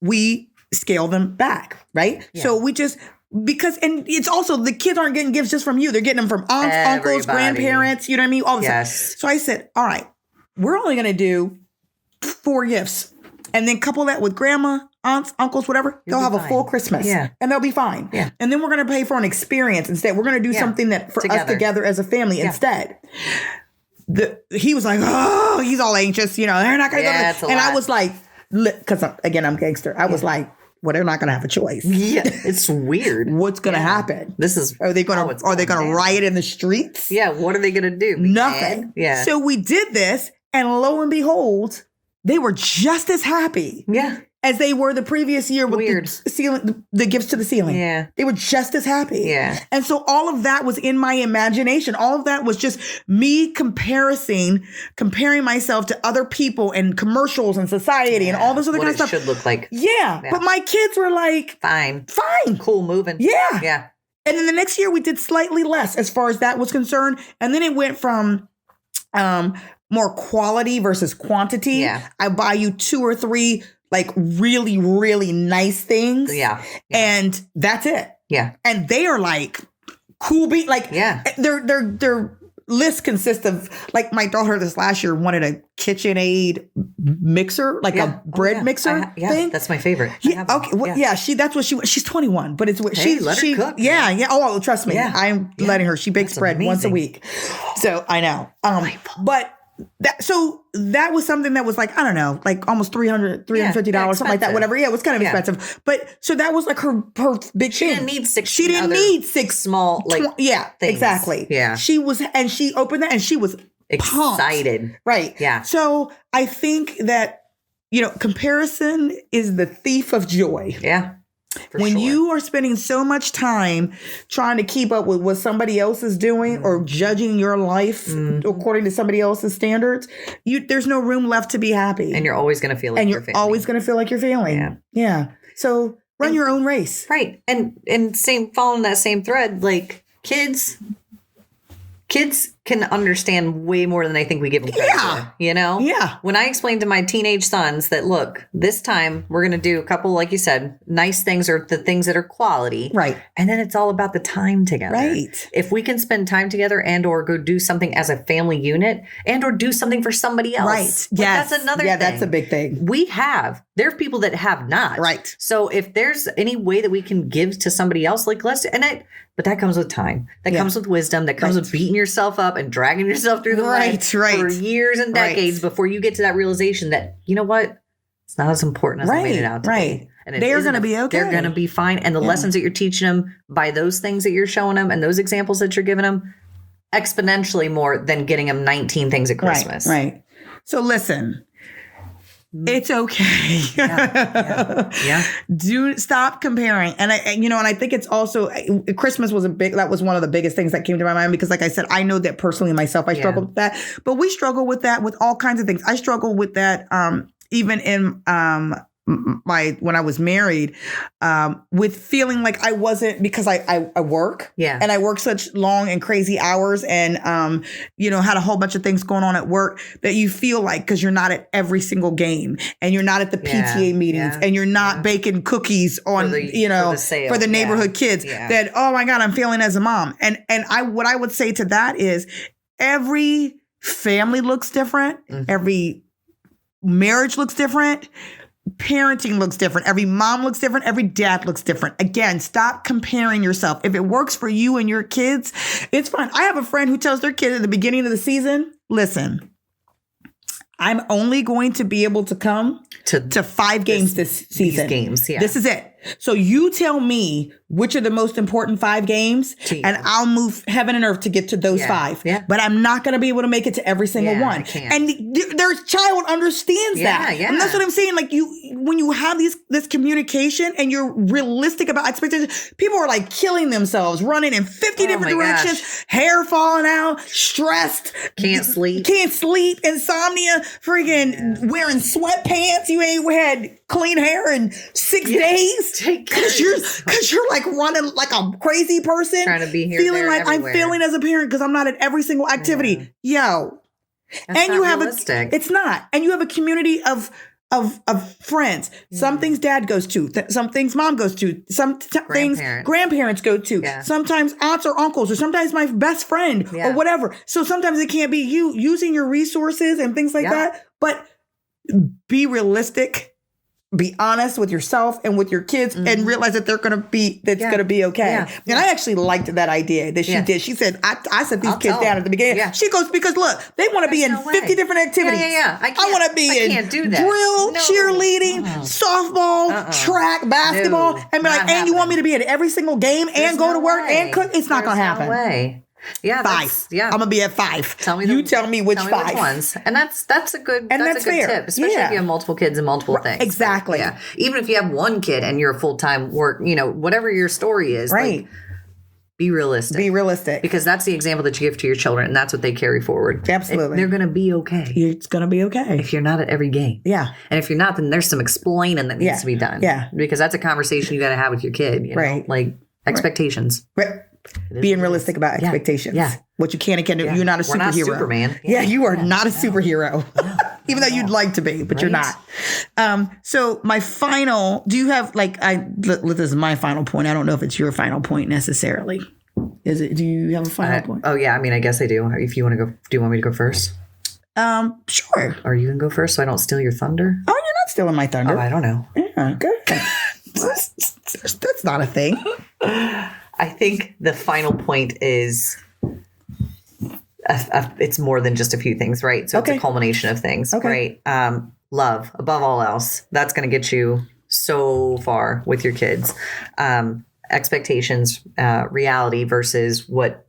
Speaker 1: we scale them back, right? Yeah. So we just. Because, and it's also, the kids aren't getting gifts just from you. They're getting them from aunts, uncles, grandparents, you know what I mean? All this stuff. So I said, all right, we're only going to do 4 gifts. And then couple that with grandma, aunts, uncles, whatever. They'll have a full Christmas. Yeah. And they'll be fine. Yeah. And then we're going to pay for an experience instead. We're going to do something that for us together as a family instead. He was like, oh, he's all anxious. You know, they're not going to go. And I was like, because again, I'm gangster. I was like, well, they're not going to have a choice.
Speaker 2: Yeah, it's weird.
Speaker 1: What's going to happen?
Speaker 2: Are
Speaker 1: they going to riot in the streets?
Speaker 2: Yeah, what are they going to do?
Speaker 1: Nothing.
Speaker 2: Yeah.
Speaker 1: So we did this, and lo and behold, they were just as happy.
Speaker 2: Yeah.
Speaker 1: As they were the previous year with the gifts to the ceiling.
Speaker 2: Yeah.
Speaker 1: They were just as happy.
Speaker 2: Yeah.
Speaker 1: And so all of that was in my imagination. All of that was just me comparing myself to other people and commercials and society and all this other kind of stuff.
Speaker 2: What it should look like.
Speaker 1: Yeah. But my kids were like,
Speaker 2: fine.
Speaker 1: Cool,
Speaker 2: moving.
Speaker 1: Yeah.
Speaker 2: Yeah.
Speaker 1: And then the next year we did slightly less as far as that was concerned. And then it went from more quality versus quantity.
Speaker 2: Yeah.
Speaker 1: I buy you 2 or 3 like really, really nice things.
Speaker 2: Yeah.
Speaker 1: And that's it.
Speaker 2: Yeah.
Speaker 1: And they are like cool beat. Like their list consists of, like, my daughter this last year wanted a KitchenAid mixer, like a bread mixer thing.
Speaker 2: That's my favorite.
Speaker 1: Yeah. Okay. Well, that's what she's 21, but it's what
Speaker 2: let her cook.
Speaker 1: Yeah. Yeah. Oh, trust me. Yeah. I'm letting her. She bakes bread once a week. So I know. But that was something that was like, I don't know, like almost $350, something like that, whatever. Yeah, it was kind of expensive. But so that was like her big
Speaker 2: she
Speaker 1: thing.
Speaker 2: Didn't need 6.
Speaker 1: She didn't need 6
Speaker 2: small, like,
Speaker 1: things. Exactly.
Speaker 2: Yeah.
Speaker 1: She opened that and she was
Speaker 2: excited.
Speaker 1: Pumped. Right.
Speaker 2: Yeah.
Speaker 1: So I think that, comparison is the thief of joy.
Speaker 2: Yeah.
Speaker 1: When you are spending so much time trying to keep up with what somebody else is doing or judging your life according to somebody else's standards, there's no room left to be happy.
Speaker 2: And you're always going to feel like you're failing.
Speaker 1: Always going to feel like you're failing. Yeah. So run your own race.
Speaker 2: Right. And following that same thread, like kids can understand way more than I think we give them credit for,
Speaker 1: Yeah.
Speaker 2: When I explained to my teenage sons that, look, this time we're going to do a couple, like you said, nice things or the things that are quality.
Speaker 1: Right.
Speaker 2: And then it's all about the time together.
Speaker 1: Right.
Speaker 2: If we can spend time together and or go do something as a family unit and or do something for somebody else.
Speaker 1: Right. Yes.
Speaker 2: That's another thing.
Speaker 1: Yeah, that's a big thing.
Speaker 2: There are people that have not.
Speaker 1: Right.
Speaker 2: So if there's any way that we can give to somebody else, like but that comes with time. That comes with wisdom. That comes with beating yourself up and dragging yourself through the mud for years and decades before you get to that realization that, you know what? It's not as important as I made it out to be. And
Speaker 1: they're going to be okay.
Speaker 2: They're going to be fine. And the lessons that you're teaching them by those things that you're showing them and those examples that you're giving them, exponentially more than getting them 19 things at Christmas.
Speaker 1: Right. So listen. It's okay.
Speaker 2: Yeah.
Speaker 1: Do stop comparing. And I think it's also Christmas that was one of the biggest things that came to my mind because, like I said, I know that personally myself, I struggle with that, but we struggle with that with all kinds of things. I struggle with that even in when I was married, with feeling like I wasn't, because I work, and I work such long and crazy hours, and had a whole bunch of things going on at work, that you feel like, because you're not at every single game, and you're not at the PTA meetings, and you're not baking cookies on for the neighborhood kids, that, oh my God, I'm failing as a mom. And what I would say to that is, every family looks different, every marriage looks different. Parenting looks different. Every mom looks different. Every dad looks different. Again, stop comparing yourself. If it works for you and your kids, it's fine. I have a friend who tells their kid at the beginning of the season, listen, I'm only going to be able to come to 5 games this season.
Speaker 2: These games,
Speaker 1: This is it. So you tell me which are the most important 5 games, and I'll move heaven and earth to get to those 5.
Speaker 2: Yeah.
Speaker 1: But I'm not going to be able to make it to every single one. And their child understands that. And that's what I'm saying. Like, when you have this communication and you're realistic about expectations, people are like killing themselves, running in 50 different directions, hair falling out, stressed,
Speaker 2: can't sleep,
Speaker 1: insomnia, freaking wearing sweatpants. You ain't had clean hair in 6 days. Because you're like running like a crazy person,
Speaker 2: trying to be here,
Speaker 1: feeling like
Speaker 2: everywhere.
Speaker 1: I'm failing as a parent because I'm not at every single activity. Yo,
Speaker 2: that's
Speaker 1: and
Speaker 2: not
Speaker 1: you have
Speaker 2: realistic.
Speaker 1: it's not, and you have a community of friends. Some things dad goes to, some things mom goes to, some things grandparents go to. Sometimes aunts or uncles, or sometimes my best friend or whatever. So sometimes it can't be you using your resources and things like that. But be realistic. Be honest with yourself and with your kids, and realize that they're going to be, going to be okay. And I actually liked that idea that she did. She said, I set these kids down at the beginning. She goes, because look, they want to be in 50 different activities.
Speaker 2: I
Speaker 1: want to be in drill, cheerleading, softball, track, basketball, and be like, and you want me to be at every single game and go to work and cook? It's not going to happen.
Speaker 2: No way. Yeah,
Speaker 1: 5. I'm gonna be at 5.
Speaker 2: Tell me
Speaker 1: which 5
Speaker 2: which ones, and that's a good
Speaker 1: fair.
Speaker 2: tip, especially if you have multiple kids and multiple things.
Speaker 1: Exactly.
Speaker 2: Yeah, even if you have one kid and you're a full-time work, whatever your story is, like, be realistic.
Speaker 1: Be realistic,
Speaker 2: because that's the example that you give to your children, and that's what they carry forward.
Speaker 1: Absolutely,
Speaker 2: they're gonna be okay.
Speaker 1: It's gonna be okay
Speaker 2: if you're not at every game.
Speaker 1: Yeah,
Speaker 2: and if you're not, then there's some explaining that needs to be done. Yeah, because that's a conversation you got to have with your kid. Like expectations.
Speaker 1: Right. Being realistic about expectations. Yeah. What you can and can't do. You're not a superhero.
Speaker 2: We're not Superman.
Speaker 1: You are not a superhero. Even though you'd like to be, but you're not. So my final, do you have this is my final point. I don't know if it's your final point necessarily. Is it? Do you have a final point?
Speaker 2: Oh yeah. I mean, I guess I do. If you want to go, do you want me to go first?
Speaker 1: Sure.
Speaker 2: Are you going to go first so I don't steal your thunder?
Speaker 1: Oh, you're not stealing my thunder.
Speaker 2: Oh, I don't know.
Speaker 1: Yeah, good. That's not a thing.
Speaker 2: I think the final point is it's more than just a few things, right? So it's a culmination of things, right? Love, above all else. That's going to get you so far with your kids. Expectations, reality versus what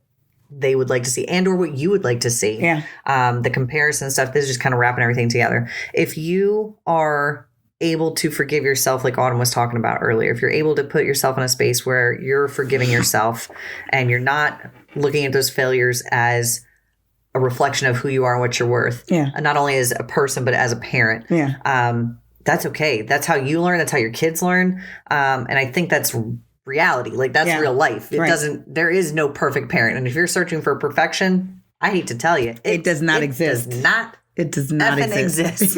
Speaker 2: they would like to see and or what you would like to see. Yeah. The comparison stuff, this is just kind of wrapping everything together. If you are able to forgive yourself, like Autumn was talking about earlier, if you're able to put yourself in a space where you're forgiving yourself and you're not looking at those failures as a reflection of who you are and what you're worth, and not only as a person but as a parent, that's okay. That's how you learn. That's how your kids learn. And I think that's reality. Like, that's real life. There is no perfect parent. And if you're searching for perfection, I hate to tell you,
Speaker 1: it does not exist.
Speaker 2: It does not exist.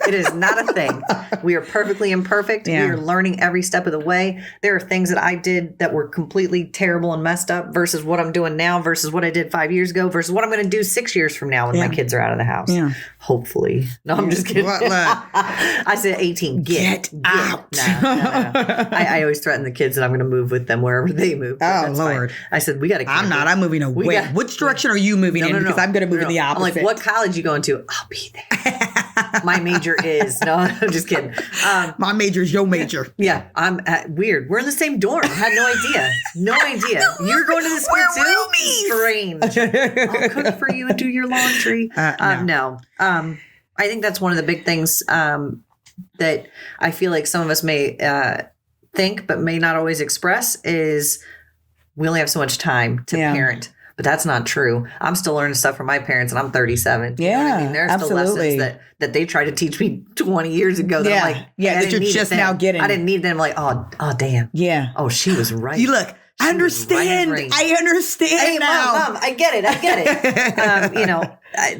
Speaker 2: It is not a thing. We are perfectly imperfect. We are learning every step of the way. There are things that I did that were completely terrible and messed up versus what I'm doing now versus what I did 5 years ago versus what I'm going to do 6 years from now when my kids are out of the house. Yeah. Hopefully. No, I'm just kidding. I said 18. Get out. No. I always threaten the kids that I'm going to move with them wherever they move.
Speaker 1: Oh, Lord.
Speaker 2: Fine. I said, we got to
Speaker 1: I'm not. I'm moving away. Which direction are you moving in? Because I'm going to move in the opposite.
Speaker 2: I'm like, what college you going to? I'll be there. My major is. No, I'm just kidding.
Speaker 1: My major is your major.
Speaker 2: Yeah. I'm weird. We're in the same dorm. I had no idea. No idea. You're going to this school too? Strange. I'll cook for you and do your laundry. No. I think that's one of the big things that I feel like some of us may think but may not always express is we only have so much time to parent. but that's not true. I'm still learning stuff from my parents, and I'm 37. You know what I mean? There's still lessons that they tried to teach me 20 years ago that I'm like,
Speaker 1: that you're just now getting.
Speaker 2: I didn't need them. Like, oh, damn.
Speaker 1: Yeah.
Speaker 2: Oh, she was right.
Speaker 1: You look. I understand. I understand
Speaker 2: hey,
Speaker 1: now.
Speaker 2: Mom, I get it.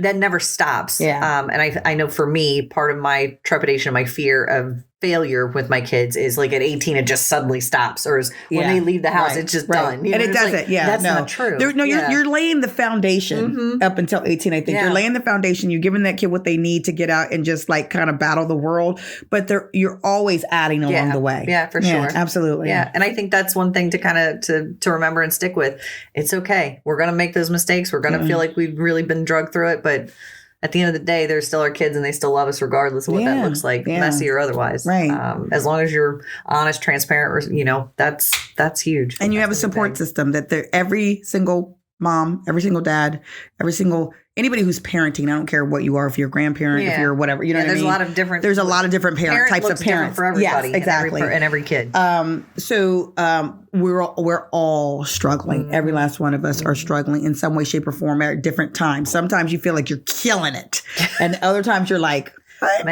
Speaker 2: That never stops.
Speaker 1: Yeah.
Speaker 2: And I know for me, part of my trepidation, my fear of failure with my kids is like at 18, it just suddenly stops. Or when they leave the house, it's just done.
Speaker 1: And it doesn't.
Speaker 2: Like, that's not true.
Speaker 1: You're laying the foundation up until 18, I think. You're laying the foundation. You're giving that kid what they need to get out and just like kind of battle the world. But you're always adding along the way.
Speaker 2: Yeah, for sure.
Speaker 1: Absolutely.
Speaker 2: Yeah. And I think that's one thing to kind of to remember and stick with. It's okay. We're going to make those mistakes. We're going to feel like we've really been drugged through it. But at the end of the day, they're still our kids and they still love us regardless of what that looks like, messy or otherwise.
Speaker 1: Right.
Speaker 2: As long as you're honest, transparent, that's huge.
Speaker 1: And you have a support system that every single mom, every single dad, anybody who's parenting, I don't care what you are, if you're a grandparent, if you're whatever, you know what I mean? There's a lot of different types of parents.
Speaker 2: For everybody.
Speaker 1: Yes, exactly.
Speaker 2: And every kid.
Speaker 1: So we're all struggling. Every last one of us are struggling in some way, shape, or form at different times. Sometimes you feel like you're killing it. And other times you're like, I'm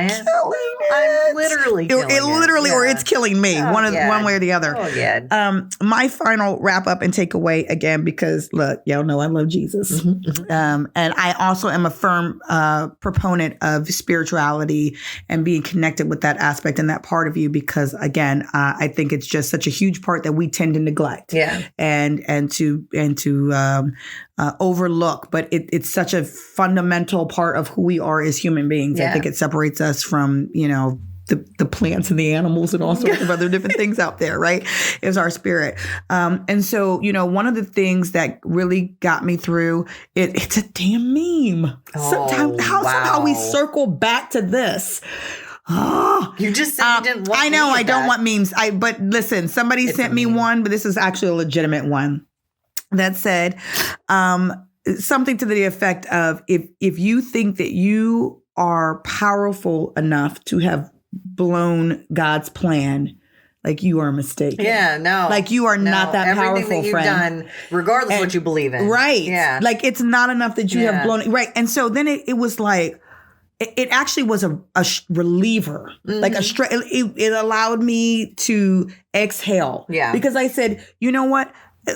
Speaker 1: literally killing it. Or it's killing me. One way or the other.
Speaker 2: Oh, yeah.
Speaker 1: My final wrap up and takeaway again, because look, y'all know I love Jesus. And I also am a firm proponent of spirituality and being connected with that aspect and that part of you, because again, I think it's just such a huge part that we tend to neglect and to overlook, but it's such a fundamental part of who we are as human beings. I think it separates us from, the plants and the animals and all sorts of other different things out there, right? Is our spirit. And so, one of the things that really got me through it's a damn meme. Somehow we circle back to this.
Speaker 2: You just said you didn't want
Speaker 1: I know I don't want memes. But listen, somebody sent me one, but this is actually a legitimate one that said something to the effect of if you think that you are powerful enough to have blown God's plan, like you are mistaken.
Speaker 2: Yeah, no.
Speaker 1: Like you are not that powerful,
Speaker 2: everything that you've
Speaker 1: friend.
Speaker 2: done, regardless of what you believe in.
Speaker 1: Right.
Speaker 2: Yeah.
Speaker 1: Like it's not enough that you have blown it. Right. And so then it was like, it actually was a reliever, like it allowed me to exhale.
Speaker 2: Yeah.
Speaker 1: Because I said, you know what?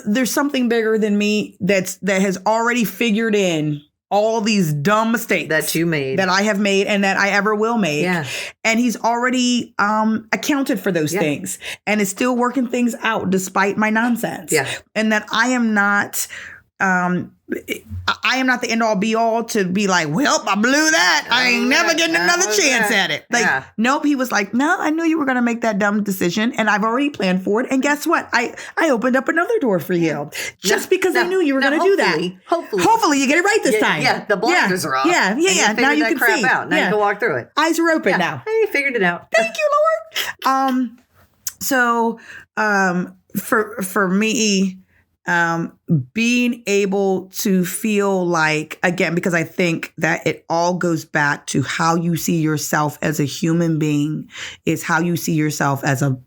Speaker 1: There's something bigger than me that has already figured in all these dumb mistakes
Speaker 2: that you made,
Speaker 1: that I have made, and that I ever will make.
Speaker 2: Yeah.
Speaker 1: And he's already accounted for those things and is still working things out despite my nonsense.
Speaker 2: Yeah.
Speaker 1: And that I am not the end all be all to be like, well, I blew that. I ain't never getting another chance at it. Like, nope. He was like, no, I knew you were going to make that dumb decision and I've already planned for it. And guess what? I opened up another door for you just because I knew you were going to do that. Hopefully you get it right this time.
Speaker 2: Yeah. The blinders are off.
Speaker 1: Yeah. Now you can see.
Speaker 2: Out. Now you can walk through it.
Speaker 1: Eyes are open now.
Speaker 2: Hey, you figured it out.
Speaker 1: Thank you, Lord. So for me, being able to feel like, again, because I think that it all goes back to how you see yourself as a human being is how you see yourself as a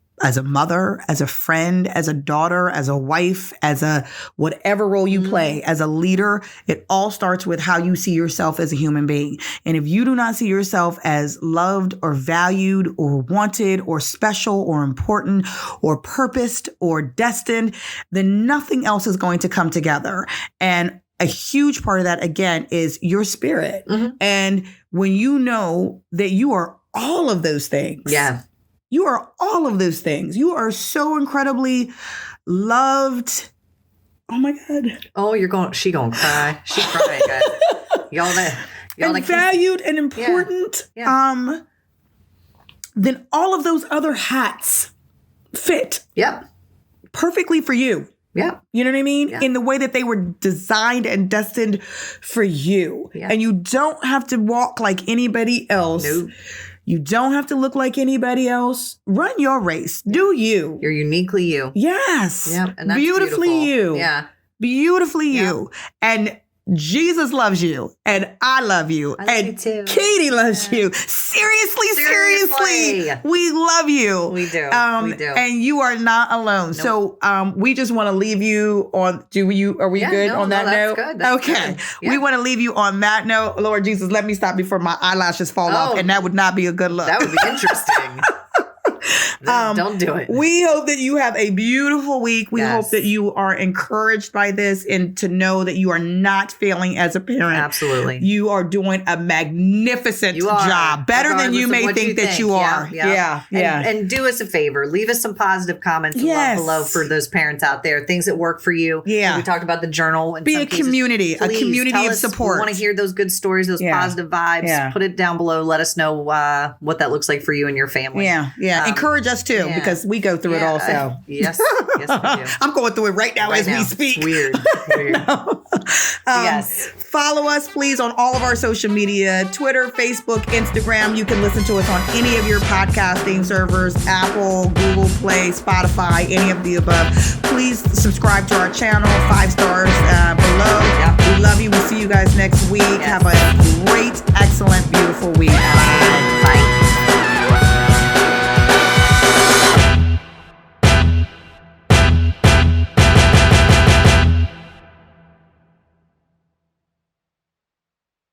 Speaker 1: mother, as a friend, as a daughter, as a wife, as a whatever role you play, as a leader. It all starts with how you see yourself as a human being. And if you do not see yourself as loved or valued or wanted or special or important or purposed or destined, then nothing else is going to come together. And a huge part of that, again, is your spirit. And when you know that you are all of those things. Yeah. You are all of those things. You are so incredibly loved. Oh my God.
Speaker 2: Oh, she gonna cry. She crying, guys. Y'all
Speaker 1: and valued and important. Yeah. Then all of those other hats fit.
Speaker 2: Yep.
Speaker 1: Perfectly for you.
Speaker 2: Yeah.
Speaker 1: You know what I mean? Yeah. In the way that they were designed and destined for you. Yeah. And you don't have to walk like anybody else. Nope. You don't have to look like anybody else. Run your race. Do you.
Speaker 2: You're uniquely you.
Speaker 1: Yes.
Speaker 2: Yeah. And that's
Speaker 1: beautifully
Speaker 2: beautiful.
Speaker 1: You.
Speaker 2: Yeah.
Speaker 1: Beautifully you. And Jesus loves you, and I love you,
Speaker 2: love you too.
Speaker 1: Katie loves you. Seriously, we love you.
Speaker 2: We do. We do.
Speaker 1: And you are not alone. Nope. So we just want to leave you on. Are we good on that note?
Speaker 2: Good. That's
Speaker 1: okay.
Speaker 2: Good. Yeah.
Speaker 1: We want to leave you on that note. Lord Jesus, let me stop before my eyelashes fall off, and that would not be a good look.
Speaker 2: That would be interesting. Don't do it.
Speaker 1: We hope that you have a beautiful week. We hope that you are encouraged by this and to know that you are not failing as a parent.
Speaker 2: Absolutely.
Speaker 1: You are doing a magnificent job. Better than you may think that you are. Yeah.
Speaker 2: And do us a favor. Leave us some positive comments and love below for those parents out there. Things that work for you.
Speaker 1: Yeah.
Speaker 2: We talked about the journal.
Speaker 1: Be a community. A community of support.
Speaker 2: We want to hear those good stories, those positive vibes. Yeah. Put it down below. Let us know what that looks like for you and your family.
Speaker 1: Yeah. Encourage us too, because we go through it also.
Speaker 2: Yes, we do.
Speaker 1: I'm going through it right now as we speak.
Speaker 2: Weird. Yes.
Speaker 1: Follow us, please, on all of our social media, Twitter, Facebook, Instagram. You can listen to us on any of your podcasting servers, Apple, Google Play, Spotify, any of the above. Please subscribe to our channel, 5 stars below. Yep. We love you. We'll see you guys next week. Yes. Have a great, excellent, beautiful week. Bye.
Speaker 2: Bye.